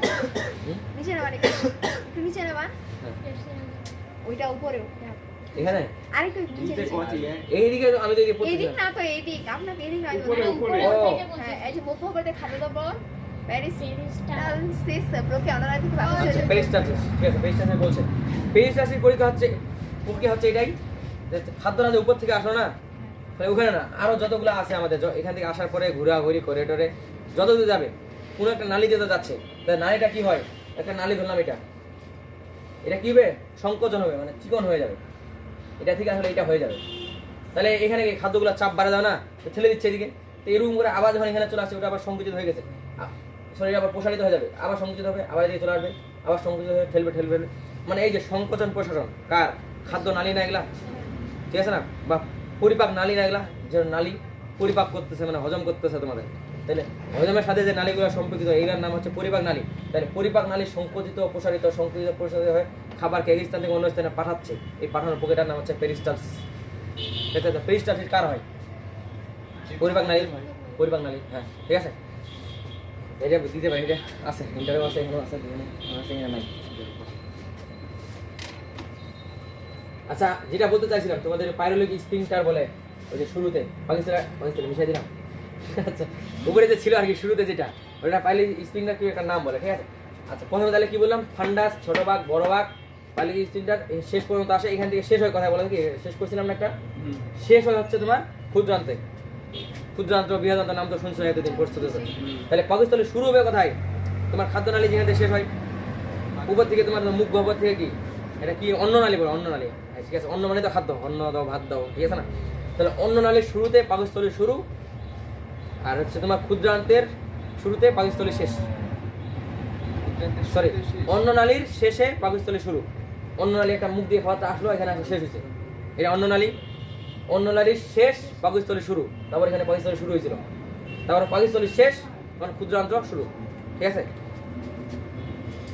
নিচে নামান একটু নিচে নামান, ওইটা উপরে এখানে আরেকটু নিচে নিচে কোয়াচি হ্যাঁ এইদিকে আমি তো এদিকে এদিক পড়তেছি না তো এইদিক, আপনাকে এদিক না উপরে, উপরে। হ্যাঁ এই যে মুখ উপর থেকে খাদ্য দ্রবণ পেরিস্টাল পেরিস্টালসিস ব্লকে অনারায় থেকে বাবা আচ্ছা পেরিস্টালসিস, ঠিক আছে? পেরিস্টালসিস বলছে পেরিস্টালসিস পরীক্ষা হচ্ছে প্রক্রিয়া হচ্ছে এটাই যে খাদ্যটা যে উপর থেকে আসলো না, তাহলে ওখানে না আরো যতগুলো আছে আমাদের এখান থেকে আসার পরে ঘোরাঘুরি করিডোরে যত দূর যাবে কোনো একটা নালী দিয়ে তো যাচ্ছে। তাহলে নালীটা কি হয়? একটা নালী ধরলাম, এটা কি হবে? সংকোচন হবে, মানে চিকন হয়ে যাবে, এটা থেকে আসলে এটা হয়ে যাবে। তাহলে এখানে কি খাদ্যগুলো চাপ বাড়া যাবে না, তো ঠেলে দিচ্ছে এদিকে, তো এরকম করে আবার যখন এখানে চলে আসছে ওটা আবার সংকুচিত হয়ে গেছে, শরীর আবার প্রসারিত হয়ে যাবে, আবার সংকুচিত হবে, আবার এদিকে চলে আসবে, আবার সংকুচিত হয়ে ঠেলবে ঠেলবে, মানে এই যে সংকোচন প্রসারণ কার? খাদ্য নালী না এগুলা, ঠিক আছে না? বা পরিপাক নালী না এগুলা, যে নালী পরিপাক করতেছে মানে হজম করতেছে তোমাদের। তাহলে হজমের সাথে যে নালীগুলো সম্পর্কিত এইগুলোর নাম হচ্ছে পরিপাক নালী। তাহলে পরিপাক নালী সংকুচিত প্রসারিত হয়ে খাবারকে এক স্থান থেকে অন্য স্থানে পাঠাচ্ছে, এই পাঠানোর প্রক্রিয়াটার নাম হচ্ছে পেরিস্টালসিস। পেরিস্টালসিস কার হয়? পরিপাক নালী, পরিপাক নালী, হ্যাঁ ঠিক আছে? এটা দিতে পারি, এটা আছে ইন্টারভিউ আছে, এখানেও আছে, এখানে নাই। আচ্ছা যেটা বলতে চাইছিলাম তোমাদের পাইরোলজি স্প্রিংটার বলে, ওই যে শুরুতে পাকিস্তান মিশাই দিলাম। আচ্ছা উপরে যে ছিল আর কি শুরুতে যেটা, ওটা পাইরোলজি স্প্রিংটার কি একটা নাম বলে, ঠিক আছে? আচ্ছা প্রথমে তাহলে কি বললাম? ফান্ডাস, ছোট বাঘ, বড় বাঘ, পাইরোলজি স্প্রিংটার শেষ পর্যন্ত আসে, এখান থেকে শেষ হয় কথা বলে কি শেষ করছিলাম না একটা, শেষ হয় হচ্ছে তোমার ক্ষুদ্রান্তে। ক্ষুদ্রান্ত বৃহদান্ত নাম তো শুনছো এতদিন পড়ছো। তাহলে পাকস্থলী শুরু হবে কোথায়? তোমার খাদ্যনালী যেখানে শেষ হয় উপর থেকে, তোমার মুখ গহ্বর থেকে কি এটা কি অন্ননালী বলে, অন্ননালী, ঠিক আছে? অন্ন মানে তো খাদ্য, অন্ন দাও ভাত দাও, ঠিক আছে না? তাহলে অন্ননালীর শুরুতে পাকস্থলী শুরু, আর হচ্ছে তোমার ক্ষুদ্রান্তের শুরুতে পাকস্থলী শেষ, সরি অন্ননালীর শেষে পাকস্থলী শুরু। অন্ননালী একটা মুখ দিয়ে খাওয়াতে আসলো, এখানে আসে শেষ হয়েছে, এটা অন্ননালী। অন্ননালীর শেষ পাকস্থলী শুরু, তারপর এখানে পাকস্থলী শুরু হয়েছিল, তারপর পাকস্থলী শেষ, তখন ক্ষুদ্রান্ত শুরু, ঠিক আছে?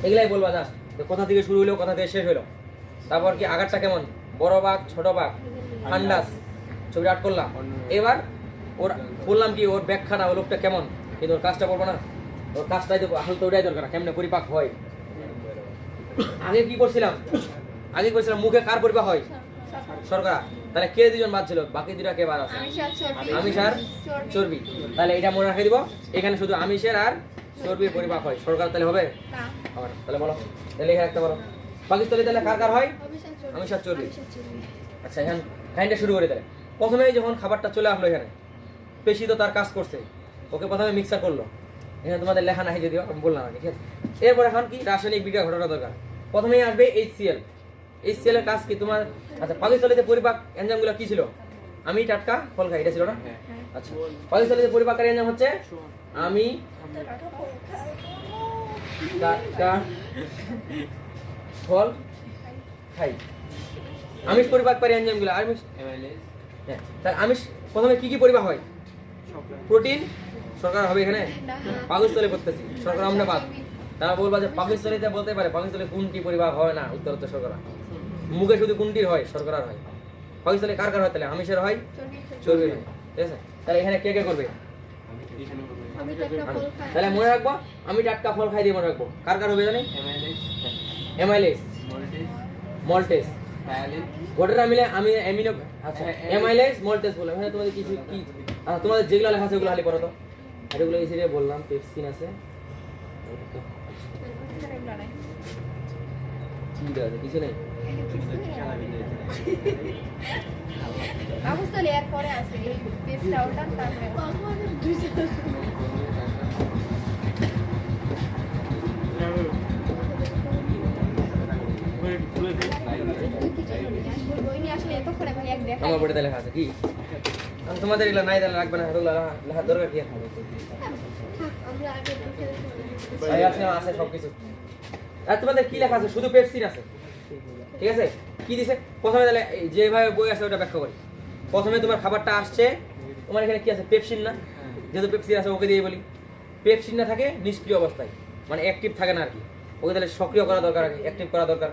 এগুলাই বলবা জাস্ট কোথা থেকে শুরু হলো কোথা থেকে শেষ হলো। তারপর কি আগারটা কেমন? বড় বাঘ, ছোট বাঘ, ফান্ডাস, ছবি আট করলাম। এবার ওর বললাম কি ওর ব্যাখ্যাটা, ও লোকটা কেমন, কিন্তু ওর কাজটা বলবো না, ওর কাজটাই তো আসল তো ওটাই দরকার, কেমনে পরিপাক হয়। আগে কি করছিলাম? আগে করছিলাম মুখে কার পরিপাক হয়? শর্করা। তাহলে কে দুজন বাদ ছিল? বাকি দুটা কে বাদ আছে? আমিষ আর চর্বি। তাহলে এটা মনে রাখে দিব, এখানে শুধু আমিষের আর চর্বির পরিপাক হয়, শর্করা তাহলে হবে না। তাহলে বলো, তাহলে এখানে একটা বলো পাকিস্তানি তাহলে কার কার হয়? আমিষ আর চর্বি। আচ্ছা এখন কাহিনীটা শুরু করে। তাহলে প্রথমেই যখন খাবারটা চলে আসলো এখানে, পেশি তো তার কাজ করছে, ওকে প্রথমে মিক্সার করলো, এখানে তোমাদের লেখা নাই যদিও আমি বললাম, ঠিক আছে? এরপর এখন কি রাসায়নিক বিক্রিয়া ঘটানো দরকার। প্রথমেই আসবে HCl। HCl এর কাজ কি তোমার? আচ্ছা পাকস্থলীতে পরিপাক এনজাইমগুলো কি ছিল? আমি টাটকা ফল খাই, এটা ছিল না? আচ্ছা পাকস্থলীতে পরিপাককারী এনজাইম হচ্ছে আমি টাটকা ফল খাই। আমিষ পরিপাককারী এনজাইমগুলো আমিষ, হ্যাঁ তাহলে আমিষ প্রথমে কি কি পরিপাক হয়? প্রোটিন, শর্করা হবে এখানে পাকস্থলী করতেছি, শর্করা আমরা বাদ। তারা বলবা যে পাকস্থলীতে বলতে পারে পাকস্থলী কোনটি পরিপাক হয় না, উত্তর হচ্ছে শর্করা। মুখে শুধু কোনটির হয়? শর্করার হয়। পাকস্থলী কার কার হয়? তাহলে আমিষের হয়, চর্বির হয়, ঠিক আছে? তাহলে এখানে কে কে করবে? আমি তো একটা ফল খাই। তাহলে মনে রাখবো আমি টাটকা ফল খাই দিয়ে মনে রাখবো। কার কার হবে জানি? এমাইলেস, মল্টেস, গোটাটা মিলে আমি অ্যামিনো, আচ্ছা এমাইলেস মল্টেস বললাম। হ্যাঁ তোমাদের কিছু কি তোমাদের যেগুলো লেখা আছে ওগুলো খালি পড়ো তো। আর এগুলো এই সাইডে বললাম পেপসিন আছে, ঠিক আছে কিছু নেই। পাকস্থলী এর পরে আছে এই পেস্টটা ওটা তারপরে বই নিয়ে আসলে এতক্ষণে ভাই এক দেখা আমার বইটাতে লেখা আছে কি? আমি তোমাদের এগুলো নাই তাহলে লাগবে না, এগুলো লেখা দরকার কি? আমরা আগে ভাই আছে আছে সবকিছু। আর তোমাদের কি লেখা আছে? শুধু পেপসিন আছে, ঠিক আছে? কি দিছে প্রথমে? তাহলে যেভাবে বই আছে ওটা ব্যাখ্যা করি। প্রথমে তোমার খাবারটা আসছে, তোমার এখানে কি আছে? পেপসিন না? যেহেতু পেপসিন আছে ওকে দিয়ে বলি। পেপসিন না থাকে নিষ্ক্রিয় অবস্থায়, মানে অ্যাক্টিভ থাকে না আর কি। ওকে তাহলে সক্রিয় করা দরকার, অ্যাক্টিভ করা দরকার।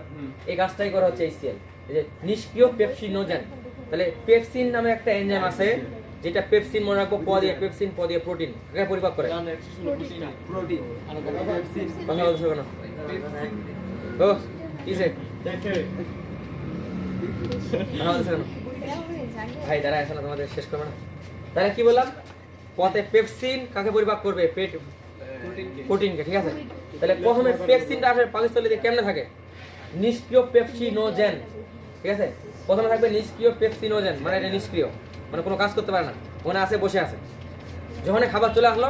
এই কাজটাই করা হচ্ছে HCl, এই যে নিষ্ক্রিয় পেপসিনোজেন। তাহলে পেপসিন নামে একটা এনজাইম আছে যেটা পেপসিন মনে রাখবো, প দিয়ে পেপসিন, প দিয়ে প্রোটিন, কাকে পরিপাক করে? কথা বলছো কেন? ও কিসে কথা বলছো কেন? ভাই দাঁড়া আসলে তোমাদের শেষ করবে না। তাহলে কি বললাম? পথে পেপসিন কাকে পরিপাক করবে? পেট প্রোটিনকে, ঠিক আছে? তাহলে প্রথমে পেপসিনটা আসলে পাকস্থলীতে কেমনে থাকে? নিষ্ক্রিয় পেপসিনোজেন, ঠিক আছে? প্রথমে থাকবে নিষ্ক্রিয় পেপসিনোজেন, মানে এটা নিষ্ক্রিয়, মানে কোনো কাজ করতে পারে না, ওখানে আছে বসে আছে। যখন খাবার চলে আসলো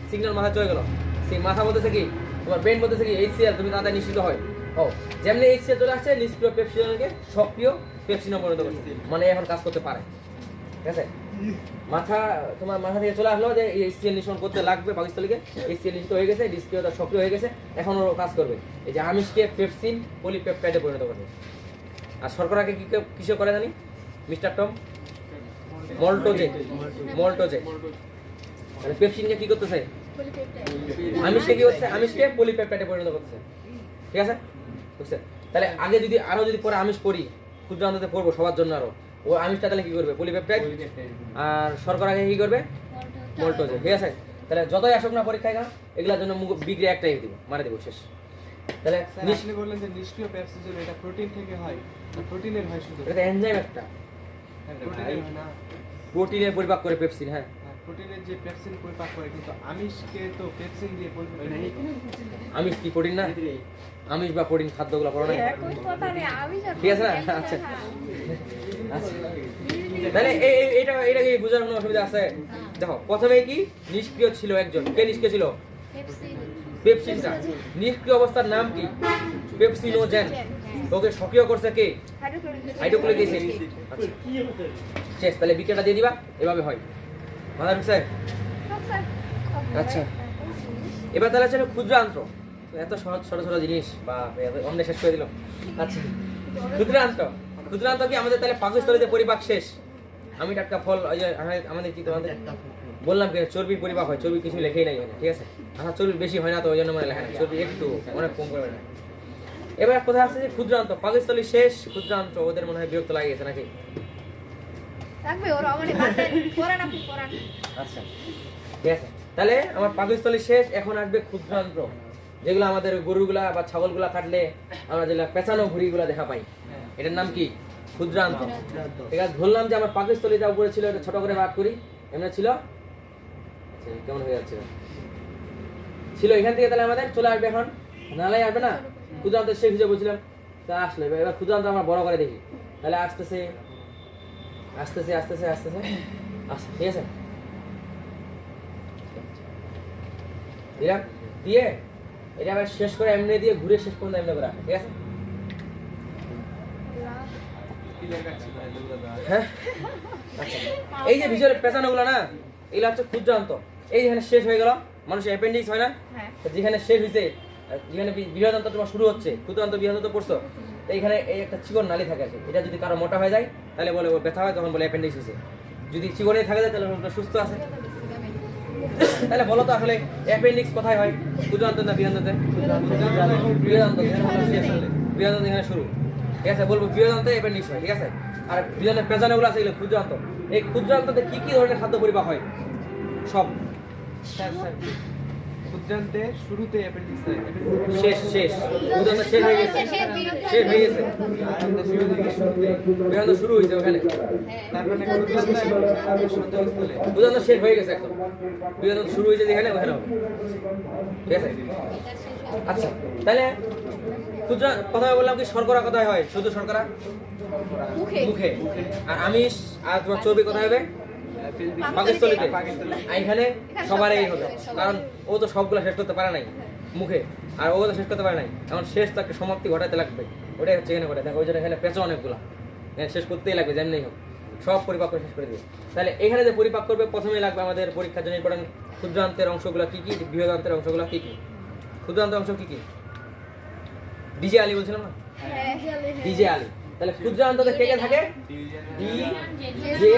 সিগন্যাল মাথা চলে গেল, সেই মাথা বলতেছে কি, তোমার ব্রেন বলতেছে কি HCl তুমি তাড়াতাড়ি নিশ্চিত হয়। ও যেমনি HCl চলে আসছে নিষ্ক্রিয় পেপসিনোজেনকে সক্রিয় পেপসিনো পরিণত করছে, মানে এখন কাজ করতে পারে, ঠিক আছে? মাথা তোমার মাথা থেকে চলে আসলো যে HCl নিঃসরণ করতে লাগবে পাকস্থলীকে, HCl নিশ্চিত হয়ে গেছে, নিষ্ক্রিয়তা সক্রিয় হয়ে গেছে, এখন ওর কাজ করবে এই যে আমিষকে পেপসিন পলিপেপটাইডে পরিণত করবে। আর শর্করাকে কি কিসে করে জানি মিস্টার টম? মল্টোজে, মল্টোজে। তাহলে পেপসিনকে কি করতেছে? আমিষকে কি হচ্ছে? আমিষকে পলিপেপটাইডে পরিণত করতেছে, ঠিক আছে? বুঝছে? তাহলে আগে যদি আরো যদি পরে আমিষ পড়ি, ক্ষুদ্রান্ততে পড়বো সবার জন্য আরো, ও আমিষটা তাহলে কি করবে? পলিপেপটাইড। আর শর্করাকে কি করবে? মল্টোজে, ঠিক আছে? তাহলে যতই আসুক না পরীক্ষায় না, এগুলোর জন্য বিক্রি একটাই দিব, মারা দিব, শেষ। তাহলে আপনি বললেন যে নিষ্ক্রিয় পেপসিন এটা প্রোটিন থেকে হয়, প্রোটিনের হয় শুধু? এটা এনজাইম একটা, প্রোটিনের হয় না? প্রোটিনের পরিপাক করে পেপসিন। হ্যাঁ প্রোটিনের যে পেপসিন পরিপাক করে, কিন্তু আমিষকে তো পেপসিন দিয়ে পরিপাক করে না। আমিষ কি প্রোটিন না? আমিষ বা প্রোটিন খাদ্যগুলো পড়ো না, একই কথা রে আমি জানি ঠিক আছে না? আচ্ছা আচ্ছা, তাহলে এইটা এটা কি বোঝার কোনো অসুবিধা আছে? দেখো প্রথমে কি নিষ্ক্রিয় ছিল একজন, কে নিষ্ক্রিয় ছিল? পেপসিনটা। নিষ্ক্রিয় অবস্থার নাম কি? পেপসিনোজেন। ওকে সক্রিয় করছে কে? Hydrochloric acid. আচ্ছা শেষ। তাহলে বিক্রিয়াটা দিয়ে দিবা, এভাবে হয়। মাথা ঢুকছে? আচ্ছা এবার তাহলে হচ্ছে ক্ষুদ্রান্ত। এত সহজ ছোট ছোট জিনিস বা অমনে শেষ করে দিল। আচ্ছা ক্ষুদ্রান্ত, ক্ষুদ্রান্ত কি আমাদের তাহলে পাকস্থলীতে পরিপাক শেষ? আমি টাটকা ফল, ওই যে আমাদের কি তোমাদের বললাম কি চর্বির পরিপাক হয়, চর্বি কিছু লেখেই নাই এখানে, ঠিক আছে? আচ্ছা চর্বি বেশি হয় না তো ওই জন্য মানে লেখা নেই, চর্বি একটু অনেক কম করে না। এবার কোথায় আসছে যে ক্ষুদ্রান্ত, পাকস্থলী শেষ, ক্ষুদ্রান্ত। ওদের মনে হয় বিরক্ত লাগে গেছে নাকি? রাখবে ওরা মানে বাতেন পড়ান, আপনি পড়ান। আচ্ছা ঠিক আছে, তাহলে আমার পাকস্থলী শেষ, এখন আসবে ক্ষুদ্রান্ত, যেগুলো আমাদের গরুগুলা বা ছাগলগুলা কাটলে আমরা যেগুলা পেঁচানো ভুঁড়িগুলা দেখা পাই, এটার নাম কি? ক্ষুদ্রান্ত। ঠিক আছে, ধরলাম যে আমার পাকস্থলীটা উপরে ছিল, এটা ছোট করে ভাগ করি, এমনি ছিল। আচ্ছা কেমন হয়ে যাচ্ছে ছিল এখান থেকে, তাহলে আমাদের চলে আসবে এখন নালাই আসবে না? ক্ষুদ্রান্ত শেষ হিসেবে বলছিলাম, তা আসলে এবার ক্ষুদ্রান্ত আমরা বড় করে দেখি, তাহলে আসতেছে আসতেছে আসতেছে আসতেছে আচ্ছা ঠিক আছে, দিলাম দিয়ে এটা আবার শেষ করে এমনি দিয়ে ঘুরে শেষ পর্যন্ত এমনি করে রাখা, ঠিক আছে? হ্যাঁ আচ্ছা, এই যে ভিজুয়াল পেছানোগুলো না, এগুলো হচ্ছে ক্ষুদ্রান্ত। এই যেখানে শেষ হয়ে গেল, মানুষের অ্যাপেন্ডিক্স হয় না, যেখানে শেষ হয়েছে, যেখানে বৃহদান্ত তোমার শুরু হচ্ছে, ক্ষুদ্রান্ত বৃহদান্ত পড়ছো, এইখানে এই একটা চিকন নালী থাকে আছে, এটা যদি কারো মোটা হয়ে যায় তাহলে বলে ব্যথা হয়, তখন বলে অ্যাপেন্ডিক্স হয়েছে। যদি চিকনে থাকে যায় তাহলে ওটা সুস্থ আছে। তাহলে বলো তো আসলে অ্যাপেন্ডিক্স কোথায় হয়, ক্ষুদ্রান্ত না বৃহদান্তে? বৃহদান্ত, বৃহদান্ত এখানে শুরু, ঠিক আছে? বলবো বৃহদান্তে অ্যাপেন্ডিক্স হয়, ঠিক আছে? আর বৃহদান্তের পেছানোগুলো আছে এগুলো ক্ষুদ্রান্ত। এই ক্ষুদ্রান্ততে কি কি ধরনের খাদ্য পরিপাক হয়? সব স্যার ক্ষুদ্রান্তে শুরুতে অ্যাপেন্ডিক্স থাকে শেষ ক্ষুদ্রান্ত শেষ হয়ে গেছে বৃহদান্ত শুরু হয়েছে ওখানে তার মানে ক্ষুদ্রান্তে সন্দেহস্থলে বৃহদান্ত শেষ হয়ে গেছে একদম বৃহদান্ত শুরু হয়েছে যেখানে ওখানে হবে ঠিক আছে আচ্ছা তাহলে ক্ষুদ্রান্ত প্রথমে বললাম কি শর্করা কোথায় হয় শুধু শর্করা মুখে আর আমিষ আর তোমার চর্বি কোথায় হবে পাকস্থলীতে আর এখানে সবারই হবে কারণ ও তো সবগুলো শেষ করতে পারে নাই মুখে আর ও তো শেষ করতে পারে নাই এখন শেষ তো একটা সমাপ্তি ঘটাতে লাগবে ওটাই হচ্ছে এখানে ঘটে দেখো ওই জন্য এখানে পেঁচো অনেকগুলো এখানে শেষ করতেই লাগবে যেমনি হোক সব পরিপাক করে শেষ করে দিবে তাহলে এখানে যে পরিপাক করবে প্রথমেই লাগবে আমাদের পরীক্ষার জন্য ইম্পর্টেন্ট ক্ষুদ্রান্তের অংশগুলো কি কি বৃহদান্তের অংশগুলো কি কি ক্ষুদ্রান্তের অংশ কি কি ডিজে আলী বলছিলাম না ডিজে আলী তাহলে ক্ষুদ্রান্ততে কে কে থাকে ডি জে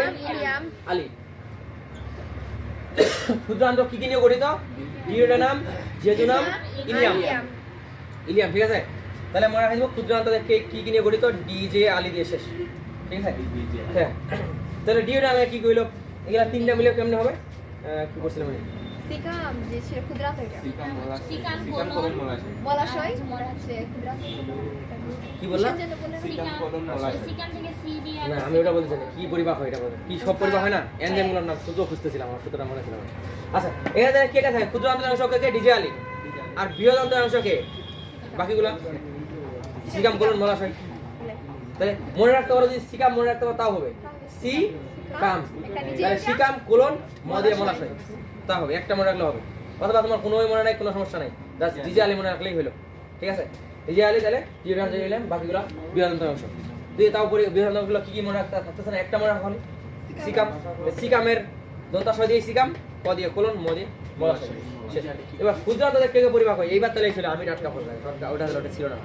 আলী ক্ষুদ্রান্ত কি কি নিয়ে গঠিত ডিওডেনাম জেজুনাম ইলিয়াম ঠিক আছে তাহলে মনে রাখবো ক্ষুদ্রান্ততে কে কি কি নিয়ে গঠিত ডি জে আলী দিয়ে শেষ ঠিক আছে হ্যাঁ তাহলে ডিওডেনামে কি কইলো এগুলা তিনটা মিলে কেমনে হবে কি করছিলাম আমি সিকাম যে ছিল ক্ষুদ্রান্ত এটা সিকাম মলাশয় সে ক্ষুদ্রান্ত কি বললাম সিকাম থেকে সি দিয়ে না আমি ওটা বলতে চাই না। কি পরিপাক হয় এটা বলে কি সব পরিপাক হয় না এনজাইমগুলোর নাম শুধু খুঁজতেছিলাম আমার সুতরাং মনে ছিল না। আচ্ছা এখানে কে কে থাকে ক্ষুদ্রান্তের অংশ কে ডিজে আলী আর বৃহদান্তের অংশ কে বাকিগুলো সিকাম কোলন মলাশয় তাহলে মনে রাখতে পারো যদি সিকাম মনে রাখতে পারো তাও হবে সি কাম তাহলে সিকাম কোলন মদিয়ে মলাশয় তা হবে একটা মনে রাখলে হবে অথবা তোমার কোনোই মনে নাই কোনো সমস্যা নাই জাস্ট ডিজে আলী মনে রাখলেই হলো ঠিক আছে ডিজে আলী তাহলে ডিজে নিলাম বাকিগুলো বৃহদান্তের অংশ যদি তাও পরে বৃহদান্তগুলো কি কি মনে রাখতে থাকতেছে না একটা মনে রাখা হলো সিকাম সিকামের দন্তাশয় দিয়ে সিকাম ক দিয়ে কোলন ম দিয়ে মলাশয় শেষ এবার ক্ষুদ্রান্ত কে কে পরিপাক হয় এইবার তাহলে ছিল আমি টাটকা ফল খাই ওটা ছিল না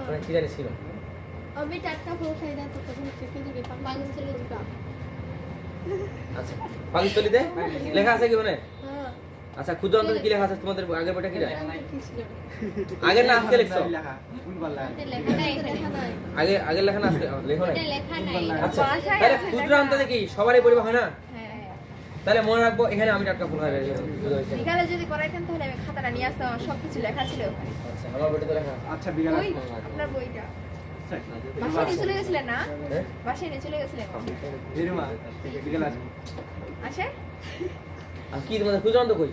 মানে কি জানি ছিল আমি টাটকা ফল খাই না তো তখন থেকে দিবি পাকিস্তানের দুটো আচ্ছা পাকিস্তানিতে লেখা আছে কি ওখানে আচ্ছা ক্ষুদ্রান্ত কি লেখা আছে তোমাদের আগের বইটা কি আগের না আজকে লিখছো লেখা নাই আগের লেখা না আজকে লেখো নাই লেখা নাই আচ্ছা তাহলে ক্ষুদ্রান্ত কি সবারই পরিপাক হয় না তাহলে মনে রাখবো এখানে আমি টাটকা ফুল খাই বিকালে যদি করাইতেন তাহলে আমি খাতাটা নিয়ে আসতাম আমার সবকিছু লেখা ছিল ওখানে আচ্ছা আমার বইটা তো লেখা আচ্ছা বিকেল ওই আপনার বইটা বাসায় নিয়ে চলে গেছিলেন না হ্যাঁ বাসায় নিয়ে চলে গেছিলেন এরমা বিকেল আসবে আসে আর কি তোমাদের ক্ষুদ্রান্ত কই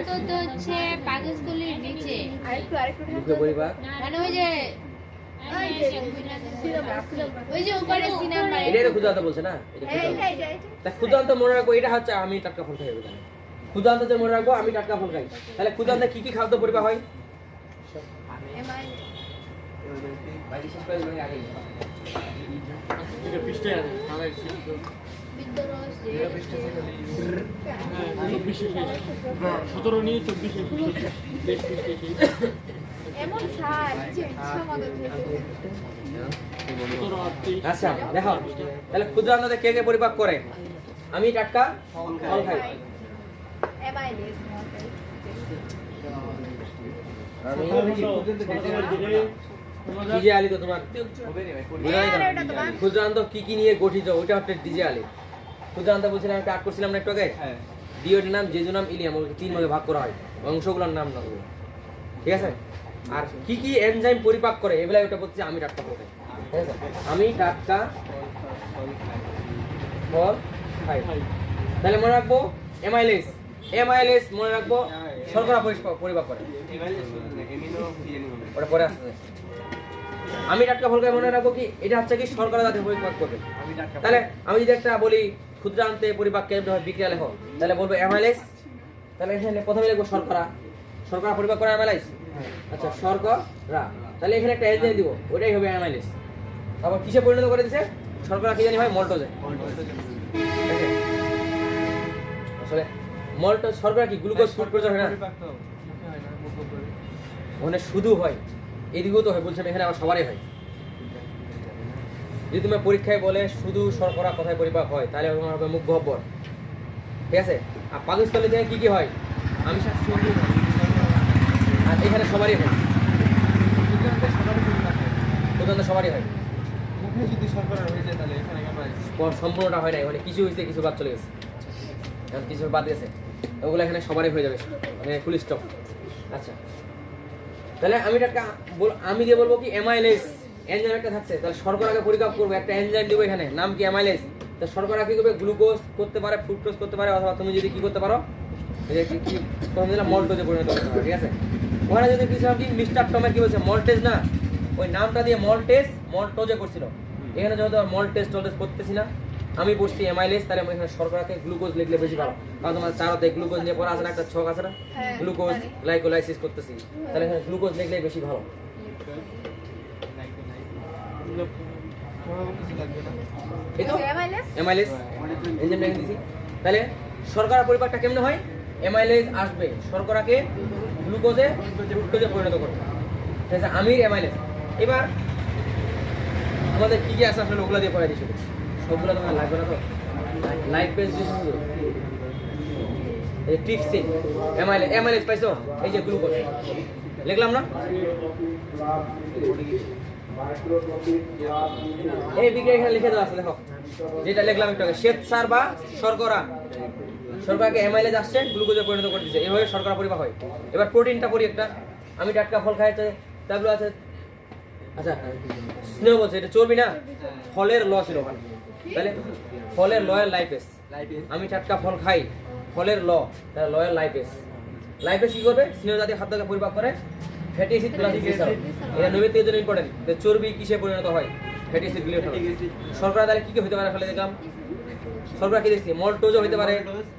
তো তো হচ্ছে পাকিস্তানের নিচে আরেকটু মুখে পরিপাক মানে ওই যে ওই যে উপরে সিনেমা এটাই তো ক্ষুদ্রান্ত বলছে না এটা ক্ষুদ্রান্ত তা ক্ষুদ্রান্ত মনে রাখবো এটা হচ্ছে আমি টাটকা ফল খাই ওখানে ক্ষুদ্রান্ত যে মনে রাখবো আমি টাটকা ফল খাই তাহলে ক্ষুদ্রান্তে কি কি খাদ্য পরিপাক হয় শেষ করে দিবেন আগে এটা পৃষ্ঠে আছে আমার বিদ্যরস যে 17 নিয়ে 24 বেশ পৃষ্ঠে এমন স্যার যে ইচ্ছা মতো আচ্ছা দেখো তাহলে ক্ষুদ্রান্ততে কে কে পরিপাক করে আমি টাটকা ফল খাই এমআইএস আমি তোমাদের ডিজে আলী তো তোমার তোমার ক্ষুদ্রান্ত কি কি নিয়ে গঠিত ওটা হচ্ছে ডিজে আলী ক্ষুদ্রান্ত বলছিলাম একটা আট করছিলাম না একটু আগে হ্যাঁ ডিওডেনাম জেজুনাম ইলিয়াম ওকে তিন ভাগে ভাগ করা হয় অংশগুলোর নাম না ঠিক আছে আর কি কি এনজাইম পরিপাক করে এগুলা ওটা বলছি আমি টাটকা ফল খাই ঠিক আছে আমি টাটকা ফল খাই তাহলে মনে রাখবো এমাইলেস মনে রাখবো শর্করা পরিপাক করে এমিনো কি জানি বলে ওটা পরে আসছে আমি টাটকা ফল খাই মনে রাখবো কি এটা হচ্ছে কি শর্করা জাতীয় পরিপাক করবে আমি ডাক্তার তাহলে আমি যদি একটা বলি ক্ষুদ্রান্তে পরিপাক কেন্দ্র হয় বিক্রিয়া লেখো তাহলে বলবো অ্যামাইলেজ তাহলে এখানে প্রথমে লিখবো শর্করা পরিপাক করে অ্যামাইলেজ আচ্ছা শর্করা তাহলে এখানে একটা এনজাইম দিব ওটাই হবে অ্যামাইলেজ তারপর কিসে পরিণত করে দিয়েছে শর্করা কি জানি হয় মল্টোজে আসলে মল্টোজ শর্করা কি গ্লুকোজ ফুড প্রয়োজন হয় না ওখানে শুধু হয় এদিকেও তো হয় বলছেন এখানে আবার সবারই হয় যদি তুমি পরীক্ষায় বলে শুধু শর্করা কোথায় পরিপাক হয় তাহলে তোমার হবে মুখ গহ্বর ঠিক আছে আর পাকস্থলী থেকে কি কি হয় আমি আর এখানে সবারই হয় প্রধানত সবারই হয় মুখে যদি শর্করা হয়ে যায় তাহলে এখানে কেন সম্পূর্ণটা হয় না মানে কিছু হয়েছে কিছু বাদ চলে গেছে এখন কিছু বাদ গেছে ওগুলো এখানে সবারই হয়ে যাবে, ফুল স্টপ। আচ্ছা, তাহলে আমি দিয়ে বলবো কি অ্যামাইলেজ এনজাইম একটা থাকছে, তাহলে শর্করাকে পরিপাক করবো, একটা এনজাইম দিব এখানে, নাম কি অ্যামাইলেজ। তা শর্করা কি করবে, গ্লুকোজ করতে পারে, ফ্রুক্টোজ করতে পারে, অথবা তুমি যদি কি করতে পারো, মল্টোজে পরিণত করতে পারো, ঠিক আছে। ওখানে যদি কিছু কি মিস্টার টমের কি বলছে, মল্টেজ না, ওই নামটা দিয়ে মল্টোজে করছিল। এখানে যেহেতু মল্টেজ টলটেজ করতেছি না, আমি পড়ছি অ্যামাইলেজ, তাহলে আমি এখানে শর্করাকে গ্লুকোজ লিখলে বেশি ভালো, কারণ তোমার চারতে গ্লুকোজ নিয়ে পড়া আছে না, একটা ছক আছে না, গ্লুকোজ গ্লাইকোলাইসিস করতেছি, তাহলে এখানে গ্লুকোজ লিখলে বেশি ভালো। এই তো অ্যামাইলেজ এনজাইমটা এখানে দিছি। তাহলে শর্করা পরিপাকটা কেমনে হয়, অ্যামাইলেজ আসবে, শর্করাকে গ্লুকোজে ফ্রুক্টোজে পরিণত করবে, ঠিক আছে, আমির অ্যামাইলেজ। এবার আমাদের কি কি আছে আসলে ওগুলো দিয়ে পড়াই দিচ্ছি, সবগুলো তোমার লাগবে না তো, লাইফ পেজ দিয়ে শুরু করো। এই ট্রিপসিন অ্যামাইলেজ পাইছো, এই যে গ্লুকোজ লিখলাম না, এই বিক্রিয়া এখানে লিখে দেওয়া আছে, দেখো যেটা লিখলাম একটু আগে, শ্বেতসার বা শর্করাকে অ্যামাইলেজ আসছে, গ্লুকোজে পরিণত করে দিচ্ছে, এইভাবে শর্করা পরিপাক হয়। এবার প্রোটিনটা পড়ি একটা, আমি টাটকা ফল খাইতে, তারপরে আছে, আচ্ছা স্নেহ বলছে এটা চর্বি না, ফলের ল ছিল ওখানে, তাহলে ফলের লয়ের লাইপেস, আমি টাটকা ফল খাই, ফলের ল, তাহলে লয়ের লাইপেস। লাইপেস কি করবে, স্নেহ জাতীয় খাদ্যকে পরিপাক করে, ফ্যাটি অ্যাসিড প্লাস গ্লিসারল, এটা নৈবেদ্যের জন্য ইম্পর্টেন্ট। চর্বি কিসে পরিণত হয়, ফ্যাটি অ্যাসিড গ্লিসারল। শর্করা তাহলে কি কি হতে পারে, আসলে দেখলাম শর্করা কি দেখছি, মল্টোজও হতে পারে,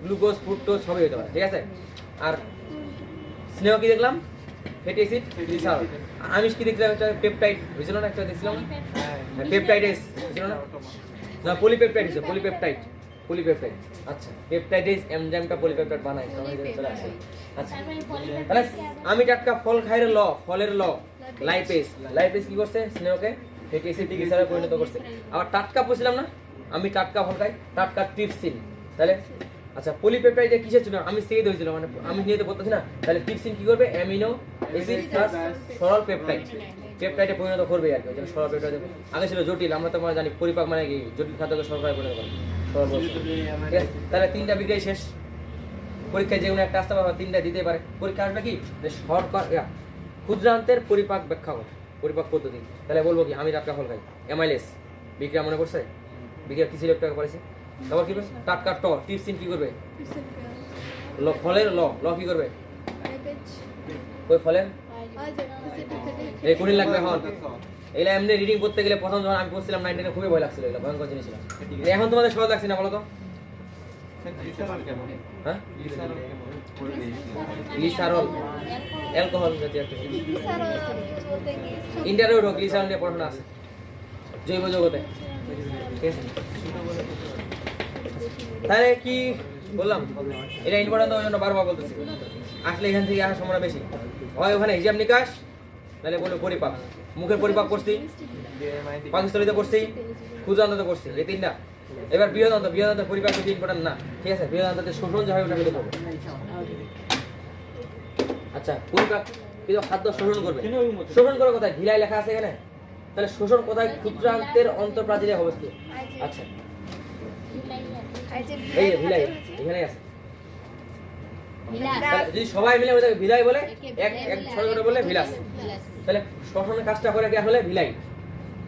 গ্লুকোজ ফ্রুক্টোজ সবই হতে পারে, ঠিক আছে। আর স্নেহ কি দেখলাম, ফ্যাটি অ্যাসিড গ্লিসারল। আমিষ কি দেখলাম, একটা পেপটাইড হয়েছিল না, একটা দেখছিলাম পেপটাইডেস হয়েছিল না, না পলিপেপটাইড হয়েছে, পলিপেপটাইড। আচ্ছা, পেপটাইডেস এনজাইমটা পলিপেপটাইড বানায়, চলে আসে। আচ্ছা, তাহলে আমি টাটকা ফল খাই ল, ফলের ল, লাইপেস কি করছে, স্নেহকে ফ্যাটি অ্যাসিড গ্লিসারলে পরিণত করছে। আবার টাটকা বলছিলাম না, আমি টাটকা ফল খাই, টাটকা ট্রিপসিন, তাহলে আচ্ছা পলিপেপটাইডে কিসের জন্য, আমি সেদ হয়েছিল, মানে আমি নিয়ে তো বলতেছি না, তাহলে ট্রিপসিন কি করবে, অ্যামিনো অ্যাসিড প্লাস সরল পেপটাইডে পরিণত করবে আর কি, যেন সরল পেপটাইড। আগে ছিল জটিল, আমরা তো জানি পরিপাক মানে কি, জটিল খাদ্যকে সরকারে পরিণত করে, সরল বলছে, ঠিক আছে। তাহলে তিনটা বিক্রিয়া শেষ, পরীক্ষায় যে কোনো একটা আসতে পারবে, তিনটা দিতে পারে। পরীক্ষা আসবে কি, যে শর্করা ক্ষুদ্রান্তের পরিপাক ব্যাখ্যা করে, পরিপাক পদ্ধতি। তাহলে বলবো কি, আমি টাটকা ফল খাই, অ্যামাইলেজ বিক্রিয়া মনে করছে, বিক্রিয়া কি ছিল একটু আগে পড়েছি। তারপর কি করবে, টাটকা ট্রিপসিন কি করবে, ফলের ল কি করবে, ওই ফলের এই কোনই লাগবে এখন। এগুলা এমনি রিডিং করতে গেলে প্রথম যখন আমি পড়ছিলাম 9-10 খুবই ভয় লাগছিল, এগুলো ভয়ঙ্কর জিনিস ছিল। এখন তোমাদের সহজ লাগছে না বলো তো, হ্যাঁ গ্লিসারল অ্যালকোহল জাতীয় একটা ইন্টারভিউ ঢোক, গ্লিসারল নিয়ে পড়াশোনা আছে জৈব জগতে, ঠিক আছে। তাহলে কি বললাম, এটা ইম্পর্টেন্ট, ওই জন্য বারবার বলতেছি, আসলে এখান থেকে আসার সময় বেশি হয়, ওখানে হিসাব নিকাশ, তাহলে বলবো পরিপাক, মুখের পরিপাক করছি, পাকিস্তানিতে করছি, ক্ষুদ্রান্ততে করছি, এই তিনটা। এবার বৃহদান্ত পরিপাক যদি ইম্পর্টেন্ট না, ঠিক আছে, বৃহদান্ততে শোষণ যা হয় ওটা মিলে করবো। আচ্ছা, পরিপাক কিন্তু খাদ্য শোষণ করবে, শোষণ করে কোথায়, ভিলাই লেখা আছে এখানে, তাহলে শোষণ কোথায়, ক্ষুদ্রান্তের অন্তঃপ্রাচীরে অবস্থিত। আচ্ছা, এই যে ভিলাই এখানেই আছে, যদি সবাই মিলে ওটাকে ভিলাই বলে, এক ছোট বলে ভিলাস, তাহলে শোষণের কাজটা করে কি আসলে ভিলাই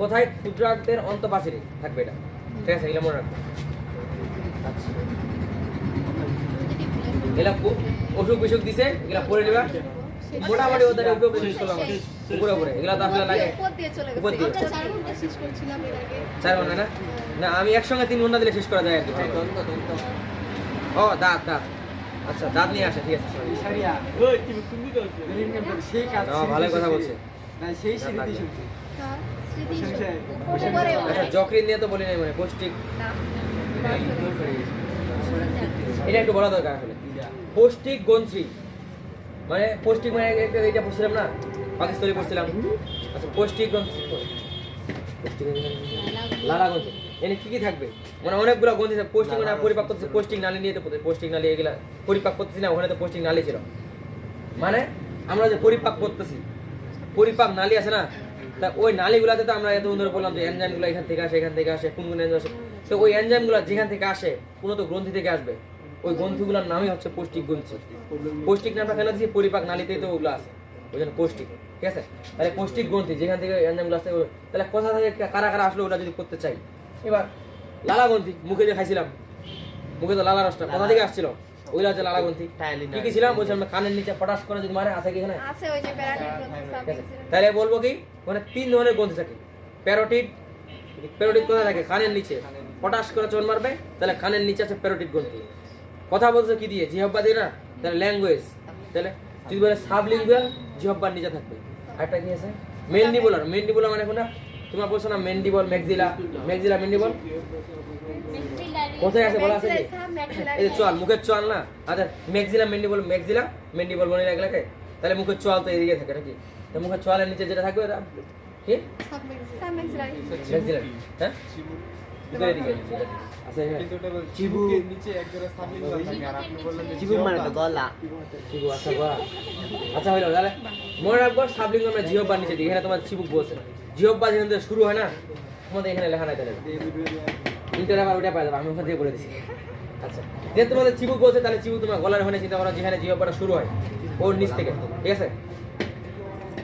কোথায়, ক্ষুদ্রান্তের অন্তঃপ্রাচীরে থাকবে এটা, ঠিক আছে, এগুলো মনে রাখবে। আচ্ছা, এগুলা অসুখ বিসুখ দিছে, এগুলা পড়ে নেবা মোটামুটি, ওদের উপরে শেষ করলাম, উপরে এগুলা তো আসলে লাগে উপর দিয়ে 4 ঘন্টা না, না আমি একসঙ্গে 3 ঘন্টা দিলে শেষ করা যায় আর কি। ও দাঁত, আচ্ছা দাঁত নিয়ে আসে, ঠিক আছে, ভালো কথা বলছে। আচ্ছা, যকৃৎ নিয়ে তো বলি নাই, মানে পৌষ্টিক, এটা একটু বলা দরকার আসলে। পৌষ্টিক গ্রন্থি মানে পৌষ্টিক, মানে এটা পড়ছিলাম না, পাকিস্তানি পড়ছিলাম। আচ্ছা, পৌষ্টিক গ্রন্থি, লালা গ্রন্থি, এনে কি কি থাকবে, মানে অনেকগুলো গ্রন্থি, পৌষ্টিক মানে পরিপাক করতেছে, পৌষ্টিক নালী নিয়ে তো পৌষ্টিক নালী, এগুলা পরিপাক করতেছি না, ওখানে তো পৌষ্টিক নালী ছিল, মানে আমরা যে পরিপাক করতেছি, পরিপাক নালী আছে না, তা ওই নালীগুলাতে তো আমরা এত ধরে বললাম যে এনজাইমগুলো এখান থেকে আসে, কোন এনজাইম আসে, তো ওই এনজাইমগুলো যেখান থেকে আসে কোনো তো গ্রন্থি থেকে আসবে, ওই গ্রন্থিগুলোর নামই হচ্ছে পৌষ্টিক গ্রন্থি। পৌষ্টিক নামটা কেন দিচ্ছি, পরিপাক নালীতেই তো ওগুলো আছে, ওই জন্য পৌষ্টিক। ঠিক আছে, তাহলে পৌষ্টিক গ্রন্থি যেখান থেকে এনজাইমগুলো আসছে, তাহলে কোথা থেকে কারা কারা আসলে ওটা যদি করতে চাই। এবার লালা গ্রন্থি, মুখে যে খাইছিলাম, মুখে তো লালা রসটা কোথা থেকে আসছিল, ওইটা হচ্ছে লালা গ্রন্থি। কি কি ছিলাম বলছিলাম, কানের নিচে পটাশ করে যদি মারে, আছে কি এখানে? আছে ওই যে প্যারাটিড গ্রন্থি, ঠিক আছে, সাবমেক্সিলারি। তাহলে বলবো কি, মানে 3 ধরনের গ্রন্থি থাকে। প্যারোটিড, প্যারোটিড কোথায় থাকে? কানের নিচে। পটাশ করে চোন মারবে, তাহলে কানের নিচে আছে প্যারোটিড গ্রন্থি। কথা বলছে কি দিয়ে? জিহ্বা দিয়ে না, তাহলে ল্যাঙ্গুয়েজ। তাহলে যদি বলে সাবলিঙ্গুয়াল, জিহ্বার নিচে থাকবে। আরেকটা কি আছে? মেন্ডিবুলার। মেন্ডিবুলার মানে কোনটা? তোমরা বলছো না মেন্ডিবল, ম্যাক্সিলা, ম্যাক্সিলা মেন্ডিবল কোথায় আছে বলা আছে কি? এই যে চোয়াল, মুখের চোয়াল না। আচ্ছা, ম্যাক্সিলা মেন্ডিবল, ম্যাক্সিলা মেন্ডিবল বলে রাখলে, তাহলে মুখের চোয়াল তো এদিকে থাকে নাকি? তো মুখের চোয়ালের নিচে যেটা থাকবে ওটা কি? সাবমেক্সিলারি। ম্যাক্সিলা। হ্যাঁ, মুখের এদিকে আচ্ছা, হ্যাঁ কিন্তু ওটা চিবুকের নিচে এক জোড়া সাবলিঙ্গুয়াল থাকে, আর আপনি বললেন যে চিবুক মানে তো গলা। চিবুক। আচ্ছা বাহ, আচ্ছা হইলো। তাহলে মনে রাখবো সাবলিঙ্গুয়াল মানে জিহ্বার নিচে দিকে, এখানে তোমার চিবুক বলছে। জিহ্বা যেখান থেকে শুরু হয় না, তোমাদের এখানে লেখা নাই, তাহলে ইন্টার আবার ওটা পাই যাবে, আমি ওখান থেকে বলে দিছি। আচ্ছা, যে তোমাদের চিবুক বলছে, তাহলে চিবুক তোমার গলার ওখানে চিন্তা করো, যেখানে জিহ্বাটা শুরু হয় ওর নিচ থেকে। ঠিক আছে,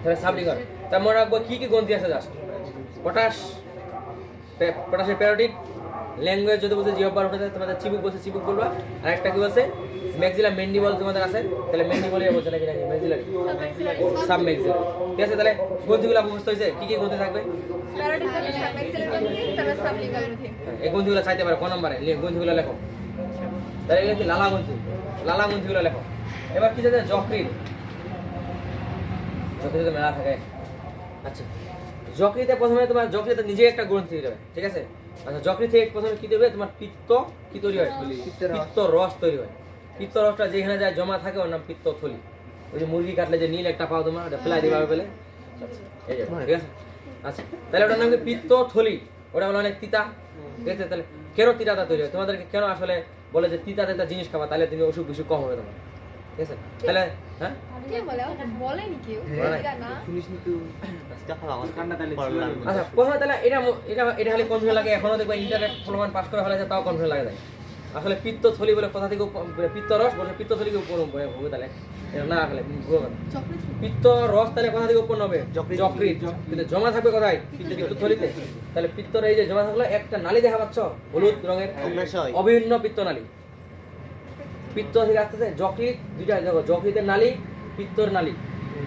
তাহলে সাবলিঙ্গুয়াল। তা মনে রাখবো কি কি গ্রন্থি আছে জাস্ট? পটাশ, পটাশের প্যারোটিড, ল্যাঙ্গুয়েজ যদি বলছে জিহ্বার উঠে যায়, তোমাদের চিবুক বলছে চিবুক বলবা। আর একটা কি বলছে? ম্যাক্সিলা মেন্ডিবল তোমাদের আছে, তাহলে মেন্ডিবলই বলছে নাকি নাকি ম্যাক্সিলারি, সাবম্যাক্সিলারি। ঠিক আছে, তাহলে গ্রন্থিগুলো মুখস্থ হয়েছে। কি কি গ্রন্থি থাকবে? প্যারাটিড গ্রন্থি, সাবমেক্সিলারি গ্রন্থি, তারপর সাবলিঙ্গুয়াল গ্রন্থি। এই গ্রন্থিগুলো চাইতে পারে কোন নম্বরে, গ্রন্থিগুলো লেখো। তাহলে এগুলো কি? লালা গ্রন্থি। লালা গ্রন্থিগুলো লেখো। এবার কি যাচ্ছে? যকৃৎ। যকৃতে মেলা থাকে। আচ্ছা, যকৃতে প্রথমে তোমার যকৃতে নিজে একটা গ্রন্থি দেবে। ঠিক আছে, আচ্ছা যকৃত থেকে প্রথমে কি দেবে? তোমার পিত্ত কি তৈরি হয়? পিত্ত রস তৈরি হয়। পিত্ত রসটা যেখানে যায় জমা থাকে ওর নাম পিত্তথলি। ওই যে মুরগি কাটলে যে নীল একটা পাও তোমার, ওটা ফেলাই দিবা পেলে, এই যে, ঠিক আছে। আচ্ছা, তাহলে ওটার নাম কি? পিত্তথলি। ওটা বলে অনেক তিতা। ঠিক আছে, তাহলে কেন তিতাটা তৈরি হয়? তোমাদেরকে কেন আসলে বলে যে তিতা তিতা জিনিস খাবা, তাহলে তুমি অসুখ বিসুখ কম হবে তোমার। ঠিক আছে, তাহলে হ্যাঁ কে বলে? বলেনি কেউ, বলে নাই। এটা না। শুনিসনি তুই? দেখা আমার ঠান্ডা তাহলে ভালো ছিল। লাগবে। আচ্ছা, প্রথমে তাহলে এটা খালি কনফিউশন লাগে। এখনো দেখবা ইন্টারনেট ফলোমান পাস করে ফেলেছে, তাও কনফিউশন লাগে যায়। আসলে পিত্তথলি বলে কথা থেকে পিত্ত রস বলে পিত্তথলিকে উপর হবে, তাহলে এটা না আসলে পিত্ত রস তাহলে কথা থেকে উৎপন্ন হবে যকৃৎ। যকৃৎ। কিন্তু জমা থাকবে কোথায়? পিত্তথলিতে। তাহলে পিত্তর এই যে জমা থাকলো একটা নালী দেখা পাচ্ছ, হলুদ রঙের, অগ্নাশয়। অভিন্ন পিত্তনালী। পিত্ত থেকে আসতেছে যকৃৎ, দুইটা দেখো, যকৃতের নালী, পিত্তর নালী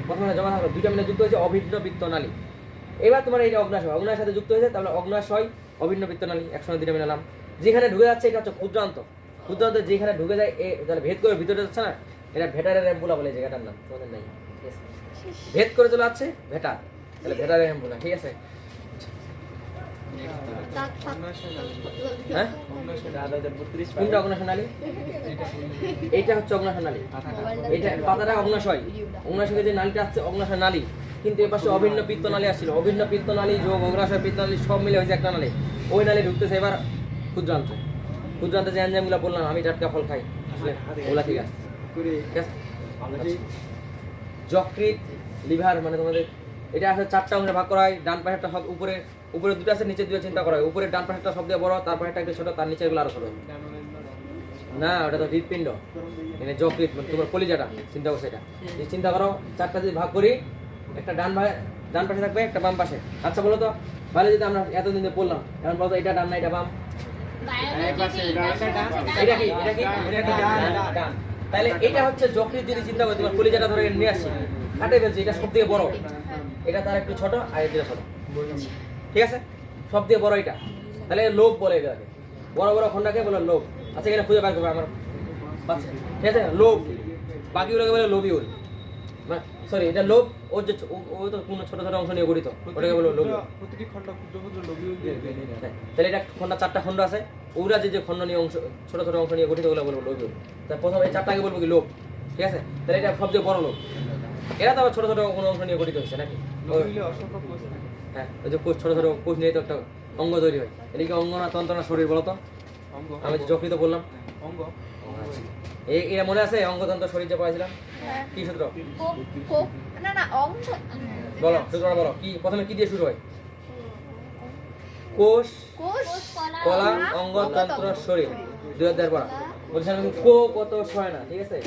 প্রথমে জমা থাকলো, দুইটা মিলে যুক্ত হয়েছে অভিন্ন পিত্তনালী। এবার তোমার এই যে অগ্নাশয়, অগ্নাশয়ের সাথে যুক্ত হয়েছে, তাহলে অগ্নাশয় অভিন্ন পিত্তনালী একসঙ্গে দুইটা মিলালাম। যেখানে ঢুকে যাচ্ছে এটা হচ্ছে ক্ষুদ্রান্ত। ক্ষুদ্রান্ত যেখানে ঢুকে যায় তাহলে ভেদ করে ভিতরে যাচ্ছে না, এটা ভেটারের অ্যাম্বুলা বলে জায়গাটার নাম, তোমাদের নাই। ঠিক আছে, ভেদ করে চলে যাচ্ছে ভেটার, তাহলে ভেটারের অ্যাম্বুলা। ঠিক আছে, হ্যাঁ কোনটা অগ্নাশনালী? এইটা হচ্ছে অগ্নাশনালী। এইটা পাতাটা অগ্নাশয়, অগ্নাশয় যে নালীটা আসছে অগ্নাশয় নালী, কিন্তু এর পাশে অভিন্ন পিত্তনালী আসছিল। অভিন্ন পিত্তনালী যোগ অগ্নাশয় পিত্তনালী সব মিলে হয়েছে একটা নালী। ওই নালী ঢুকতেছে এবার ক্ষুদ্রান্ত। ক্ষুদ্রান্তে যে এনজাইমগুলো বললাম, আমি টাটকা ফল খাই, আসলে ওগুলা ঠিক আছে। ঠিক আছে, যকৃৎ, লিভার মানে তোমাদের এটা আসলে 4টা অংশে ভাগ করা হয়। ডান পাশেরটা সব উপরে, উপরে দুটো আছে, নিচে দুটো চিন্তা করা হয়। উপরে ডান পাশেরটা সব দিয়ে বড়, তার পাশেরটা একটু ছোট, তার নিচে এগুলো আরো ছোট। না, ওটা তো হৃদপিণ্ড, মানে যকৃৎ মানে তোমার কলিজাটা চিন্তা করছে। এটা চিন্তা করো, 4টা যদি ভাগ করি, একটা ডান পাশে থাকবে, একটা বাম পাশে। আচ্ছা বলো তো, ভালো যদি আমরা এতদিন ধরে বললাম, এখন বলো তো এটা ডান না এটা বাম? এটা কি ডান। তাহলে এটা হচ্ছে যকৃৎ। যদি চিন্তা করি তোমার কলিজাটা ধরে নিয়ে আসছি, কাটে ফেলছি, এটা সব থেকে বড়, এটা তার একটু ছোট, আর এটা ছোট। ঠিক আছে, সব থেকে বড় এটা, তাহলে লোভ বলে এটাকে। বড় বড় খন্ডাকে বলে লোভ। আচ্ছা, এখানে খুঁজে বার করবে আমার বাচ্চা। ঠিক আছে, লোভ, বাকিগুলোকে বলে লোভিউল। সরি, এটা লোভ, ওর যে ও তো কোনো ছোট ছোট অংশ নিয়ে গঠিত, ওটাকে বলে লোভ। প্রতিটি খণ্ড ক্ষুদ্র ক্ষুদ্র লোবিউল দিয়ে বেরিয়ে যায়। তাহলে এটা খন্ডা 4টা খন্ড আছে, ওরা যে খন্ড নিয়ে অংশ, ছোট ছোট অংশ নিয়ে গঠিত, ওগুলো বলবো লোভিউল। তাহলে প্রথমে এই 4টাকে বলবো কি? লোভ। ঠিক আছে, তাহলে এটা সবচেয়ে বড় লোভ। এরা তো আবার ছোট ছোট কোনো অংশ নিয়ে গঠিত হচ্ছে নাকি? লোবিউলে অসংখ্য কোষ থাকে। হ্যাঁ, ওই যে কোষ, ছোট ছোট কোষ নিয়ে তো একটা অঙ্গ তৈরি হয়। এটা কি অঙ্গ না তন্ত্র না শরীর বলো তো? অঙ্গ। আমি যে যকৃৎ বললাম, অঙ্গ। এরা মনে আছে অঙ্গতন্ত্র শরীর যে পড়াইছিলাম? হ্যাঁ। কি সূত্র না না, অংশ বলো, সূত্রটা বলো। কি প্রথমে কি দিয়ে শুরু হয়? কোষ, কোষ, কলা, অঙ্গ, তন্ত্র, শরীর। 2 অধ্যায়ের পড়া। বলছিলাম কো কত হয় না, ঠিক আছে?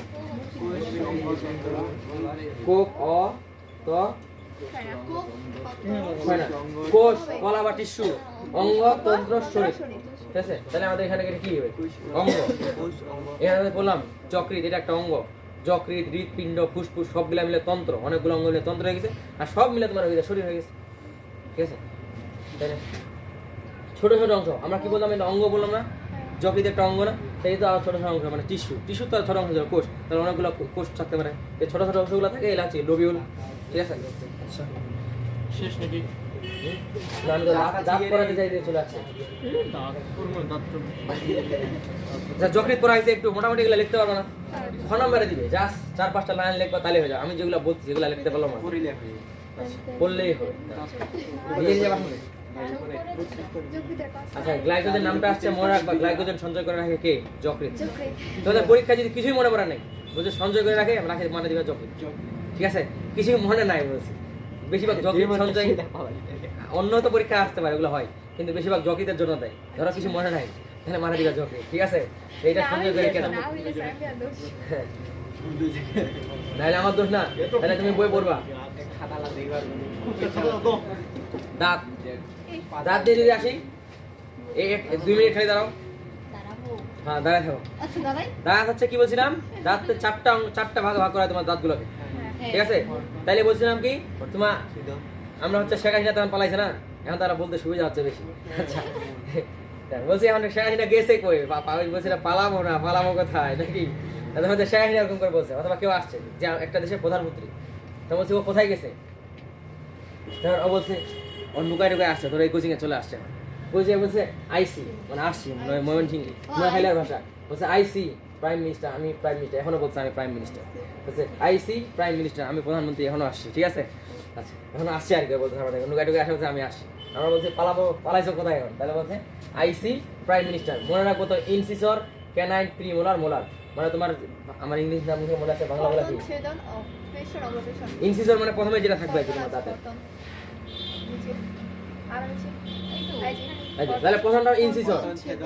কোক অ ত হয় না, কোষ কলা বা টিস্যু, অঙ্গ তন্ত্র শরীর, ঠিক আছে? তাহলে আমাদের এখানে কি হবে? অঙ্গ। এখানে বললাম যকৃৎ, এটা একটা অঙ্গ। যকৃৎ, হৃৎপিণ্ড, ফুসফুস সবগুলা মিলে তন্ত্র, অনেকগুলো অঙ্গ মিলে তন্ত্র হয়ে গেছে, আর সব মিলে তোমার হয়ে গেছে শরীর হয়ে গেছে, ঠিক আছে? তাই না? ছোট ছোট অংশ আমরা কি বললাম, এটা অঙ্গ বললাম না? যকৃৎ একটা অঙ্গ না, সেই তো আর ছোট ছোট অংশ মানে টিস্যু, টিস্যু তো আর ছোট অংশ হলো কোষ, তাহলে অনেকগুলো কোষ থাকতে পারে, এই ছোট ছোট অংশগুলো থাকে, এগুলো হচ্ছে লোবিউল, ঠিক আছে? আচ্ছা, শেষ নাকি? না, আমি তো দাঁত পড়াতে চাই দিয়ে চলে আসছে। দাঁত করবো, দাঁত করবো। আচ্ছা, যকৃৎ পড়া হয়েছে, একটু মোটামুটি এগুলো লিখতে পারবো না, খ নম্বরে দিবে, জাস্ট 4-5টা লাইন লিখবা তাহলে হয়ে যায়। আমি যেগুলো বলছি যেগুলো লিখতে পারলাম না, বললেই হবে। নিজে নিজে বাসন। আচ্ছা, গ্লাইকোজেন নামটা আসছে মনে রাখবা, গ্লাইকোজেন সঞ্চয় করে রাখে কে? যকৃৎ। তোমাদের পরীক্ষা যদি কিছুই মনে পড়ে নাই, বলছে সঞ্চয় করে রাখে, রাখে মানে দিবা যকৃৎ, ঠিক আছে? কিছুই মনে নাই বলছি, বেশিরভাগ যকৃৎ সঞ্চয়, অন্য তো পরীক্ষা আসতে পারে, ওগুলো হয়, কিন্তু বেশিরভাগ যকৃতের জন্য দেয়। ধরো কিছু মনে নাই, তাহলে মানে দিবা যকৃৎ, ঠিক আছে? এইটা সঞ্চয় করে কেন? নাহলে আমার দোষ না, তাহলে তুমি বই পড়বা। দাঁত, দাঁত দিয়ে যদি আসি, 2 মিনিট খালি দাঁড়াও। হ্যাঁ, দাঁড়ায় থাকো। আচ্ছা দাঁড়াই। দাঁত হচ্ছে কি বলছিলাম, দাঁতের চারটা ভাগ ভাগ করা হয় তোমার দাঁতগুলোকে, ঠিক আছে? তাইলে বলছিলাম কি তোমার, আমরা হচ্ছে শেখ হাসিনা তখন পালাইছে না, এখন তারা বলতে সুবিধা হচ্ছে বেশি। আচ্ছা, বলছি এখন শেখ হাসিনা গেছে কই, বলছিল পালামো কোথায় নাকি? তাদের হচ্ছে শেখ হাসিনা এরকম করে বলছে, অথবা কেউ আসছে যে একটা দেশের প্রধানমন্ত্রী, তো বলছি ও কোথায় গেছে, তখন ও বলছে ওর লুকায় টুকায় আসছে, তোর এই কোচিং এ চলে আসছে। বলছে আইসি মানে আসছি, ময়মনসিংহ নোয়াখালীর ভাষা, বলছে আইসি প্রাইম মিনিস্টার, আমি প্রাইম মিনিস্টার, এখনো বলছে আমি প্রাইম মিনিস্টার, বলছে আইসি প্রাইম মিনিস্টার, আমি প্রধানমন্ত্রী এখনো আসছি, ঠিক আছে? আচ্ছা, এখনো আসছে আর কি বলতে হবে, লুকায় টুকায় আসে, বলছে আমি আসছি। আমরা বলছি পালাইছো কোথায় এখন? তাহলে বলছে আইসি প্রাইম মিনিস্টার। মনে রাখবো তো, ইনসিসর, ক্যানাইন, প্রিমোলার, মোলার, মানে তোমার আমার ইংলিশ নাম মুখে মনে আছে, বাংলা বলা কি? ইনসিসর মানে প্রথমে যেটা থাকবে তোমার দাঁতে, তাহলে প্রথমটা ইনসিসর,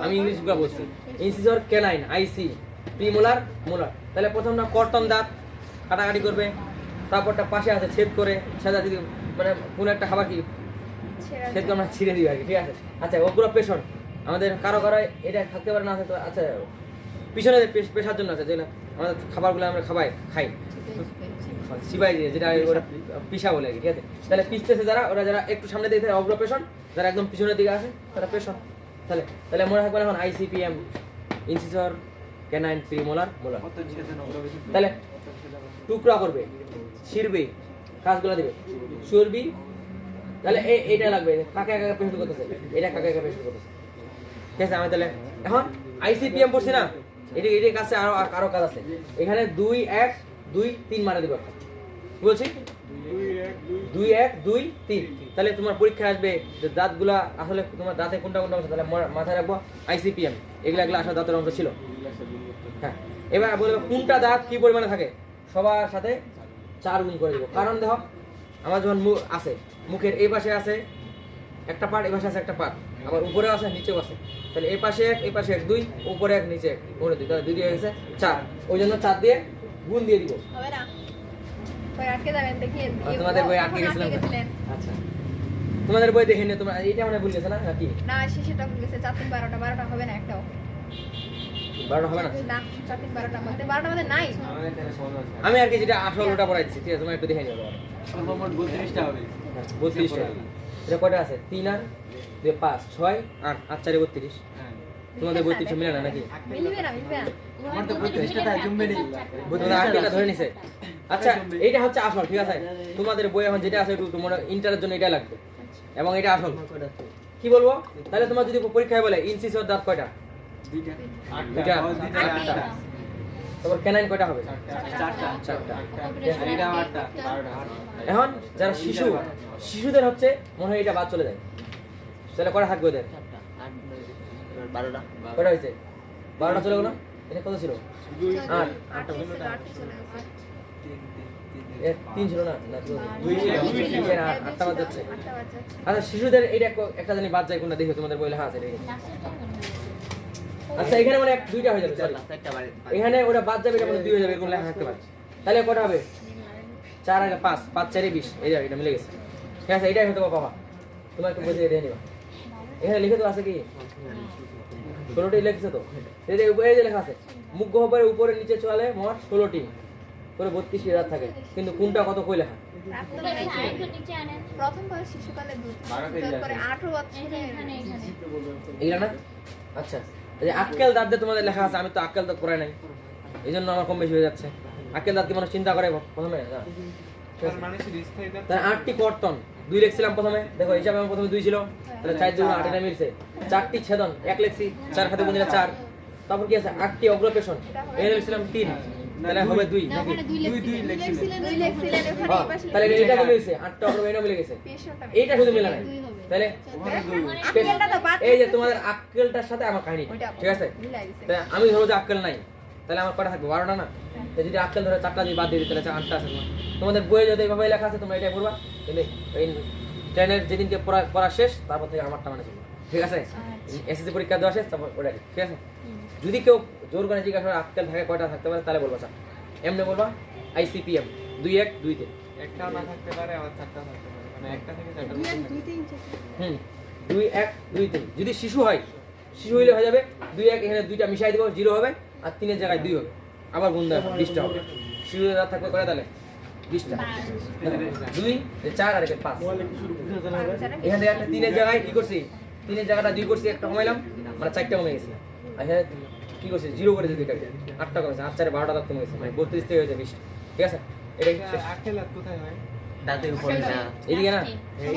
আমি ইংলিশ গুলো বলছি, ইনসিসর, ক্যানাইন, আইসি, প্রিমোলার, মোলার। তাহলে প্রথমটা কর্তন দাঁত কাটাকাটি করবে, তারপরটা পাশে আছে ছেদ করে, সেটা যদি মানে কোনো একটা খাবার কি ছেদ করে আমরা ছিঁড়ে দিই আর কি, ঠিক আছে? আচ্ছা, ওগুলো পেশন আমাদের কারো কারো এটা থাকতে পারে না, থাকতে পারে। আচ্ছা, পিছনে পেশার জন্য আছে, যেগুলো আমাদের খাবারগুলো আমরা খাই সিবাই দিয়ে, যেটা ওরা পিসা বলে আর কি, ঠিক আছে? তাহলে পিসতেছে যারা, ওরা যারা একটু সামনে দিকে থাকে অগ্রপেশন, যারা একদম পিছনের দিকে আছে তারা পেশন। তাহলে মনে রাখবেন এখন আইসিপিএম, ইনসিসর, ক্যানাইন, প্রিমোলার, মোলার। তাহলে টুকরা করবে, ছিড়বে, কাজগুলো দেবে, সরবি। তাহলে এইটা লাগবে, কাকে কাকে পেশন করতেছে, এটা কাকে কাকে পেশন করতেছে, ঠিক আছে? আমি তাহলে এখন আইসিপিএম পড়ছি না, এটির কাছে আরো কাজ আছে। এখানে 2 1 2 3 মারা দিব, কি বলছি? 2 1 2 3। তাহলে তোমার পরীক্ষা আসবে যে দাঁতগুলা আসলে তোমার দাঁতে কোনটা কোনটা অংশ, তাহলে মাথায় রাখবো আইসিপিএম, এগুলা আসলে দাঁতের অংশ ছিল। হ্যাঁ, এবার বলবো কোনটা দাঁত কি পরিমাণে থাকে, সবার সাথে 4 গুণ করে দিব। কারণ দেখো, আমার যখন মুখ আছে, মুখের এই পাশে আছে একটা পার্ট, এই পাশে আছে একটা পার্ট, আবার উপরেও আছে নিচেও আছে, তাহলে এই পাশে 1 এই পাশে 1 2, উপরে 1 নিচে 1, উপরে 2, তাহলে 2 দিয়ে গেছে 4। ওই জন্য 4 দিয়ে গুণ দিয়ে দিব। হবে না, বই আটকে যাবেন, দেখিয়ে তোমাদের বই আটকে গেছিলেন। আচ্ছা, তোমাদের বই দেখে নিও তোমরা, এইটা মনে ভুল গেছে না নাকি? না, শেষেটা ভুল গেছে, 4 3 12টা হবে না একটাও, 12টা হবে না, না 4 3 12টা মধ্যে 12টা মধ্যে নাই। আমি আর কি যেটা 18টা পড়াইছি, ঠিক আছে? তোমরা একটু দেখে নিও। সর্বমোট 32টা হবে। 32টা। এটা কয়টা আছে? 3 আর 2 5 6 8 8 4 32। হ্যাঁ, তোমাদের 32 মিলে না নাকি? মিলবে না, মিলবে না। আমার তো 32টা তাই জমবে নেই। তোমরা 8টা ধরে নিছে। আচ্ছা, এইটা হচ্ছে আসল, ঠিক আছে? তোমাদের বই এখন যেটা আছে একটু তোমার ইন্টারের জন্য এটা লাগবে, এবং এটা আসল। কি বলবো? তাহলে তোমার যদি পরীক্ষায় বলে ইনসিসর দাঁত কয়টা? 2টা। 2টা। 8টা। তারপর ক্যানাইন কয়টা হবে? 4টা। এটা 8টা। 12টা। এখন যারা শিশুদের হচ্ছে মনে হয় এটা বাদ চলে যায়, তাহলে কয়টা থাকবে ওদের? 12টা। কয়টা হয়েছে? 12টা চলে গেল। এটা কত ছিল? 8। 8 চলে গেছে। 3 ছিল না? না, 2 ছিল। 8টা বাদ যাচ্ছে। 8টা বাজে। আচ্ছা, শিশুদের এটা একটা জানি বাদ যায় কোনটা, দেখো তোমাদের বই লেখা আছে। আচ্ছা এখানে মানে দুইটা হয়ে যাবে সরি চারটা বাড়ি এখানে ওটা বাদ যাবে এটা মানে 2 হয়ে যাবে এরকম লেখা থাকতে পারে তাহলে কটা হবে 4 আর 5 5 4 20 এই যে এটা মিলে গেছে ঠিক আছে এটাই হয়তো বাবা তোমার একটু বুঝিয়ে দিয়ে নিবা এখানে লিখে তো আছে কি 16টি লিখছে তো এই যে উপরে যে লেখা আছে মুখ গহ্বরের উপরে নিচে চলে মোট 16টি করে 32টি রাত থাকে কিন্তু কোনটা কত কই লেখা নিচে আনেন প্রথম বার শিশুকালে দুধ তারপরে 18 বছরে এখানে এখানে এগুলা না আচ্ছা এই যে আক্কেল দাঁত দিয়ে তোমাদের লেখা আছে আমি তো আক্কেল দাঁত পড়াই নাই এই জন্য আমার কম বেশি হয়ে যাচ্ছে আক্কেল দাঁত কি মানুষ চিন্তা করে প্রথমে না তার মানে কি স্থায়ী দাঁত তাহলে 8টি কর্তন 2 লিখছিলাম প্রথমে দেখো হিসাবে আমার প্রথমে 2 ছিল তাহলে 4 2 8 এটা মিলছে 4টি ছেদন 1 লিখছি 4 খাতে গুণিলে 4 তারপর কি আছে 8টি অগ্রপেশন এখানে লিখছিলাম 3 তাহলে হবে 2 না নাকি ওখানে 2 লেখছিলেন দুই লেখছিলেন ওখানে এই পাশে তাহলে এটা কি মিলছে 8টা অগ্রপেশন মিলে গেছে পেশনটা এইটা শুধু মিলে নাই 2 হবে তাহলে আক্কেলটা তো বাদ এই যে তোমাদের আক্কেলটার সাথে আমার কাহিনী ওইটা ঠিক আছে মিলাই গেছে তাহলে আমি ধরো যে আক্কেল নাই তাহলে আমার কটা থাকবে 12টা না তো যদি আক্কেল ধরে 4টা যদি বাদ দিয়ে দিই তাহলে 8টা আছে তোমাদের বইয়ে যদি এইভাবে লেখা আছে তোমরা এটাই পড়বা কিন্তু এই ট্রেনের যেদিনকে পড়া শেষ তারপর থেকে আমারটা মানে ছিল ঠিক আছে এসএসসি পরীক্ষা দেওয়া শেষ তারপর ওটা ঠিক আছে যদি কেউ জোর করে জিজ্ঞাসা করে আক্কেল থাকে কয়টা থাকতে পারে তাহলে বলবা স্যার এমনি বলবা আইসিপিএম 2 1 2 3 একটাও না থাকতে পারে আবার চারটা থাকতে পারে মানে একটা থেকে চারটা 2 3 হুম 2 1 2 3 যদি শিশু হয় শিশু হইলে হয়ে যাবে 2 1 এখানে দুইটা মিশাই দিব 0 হবে আর 3 এর জায়গায় 2 হবে আবার গুণ দেব 20টা হবে শিশু রাত থাকবে করে তাহলে 20টা 2 4 আর 1 5 এখানে একটা 3 এর জায়গায় কি করছি 3 এর জায়গাটা 2 করছি একটা কমাইলাম মানে 4টা কমে গেছে আর এখানে কি করছি 0 করে দিই দুইটাকে 8টা কমেছে 8 4 12টা কমে গেছে মানে 32 থেকে হয়ে যাবে 20 ঠিক আছে এটাই আক্কেল দাঁত কোথায় হয় দাঁতের উপরে না এদিকে না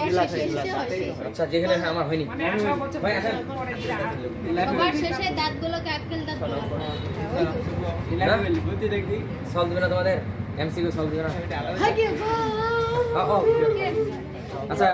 সবার শেষে হয় আচ্ছা যেখানে আমার হয়নি ভাই আসেন সবার শেষে দাঁতগুলোকে আক্কেল দাঁত বলা হয় বুদ্ধি দেখি সলভ দিবে না তোমাদের এমসিকিউ সলভ দিবে না এটা আলাদা হাগে আচ্ছা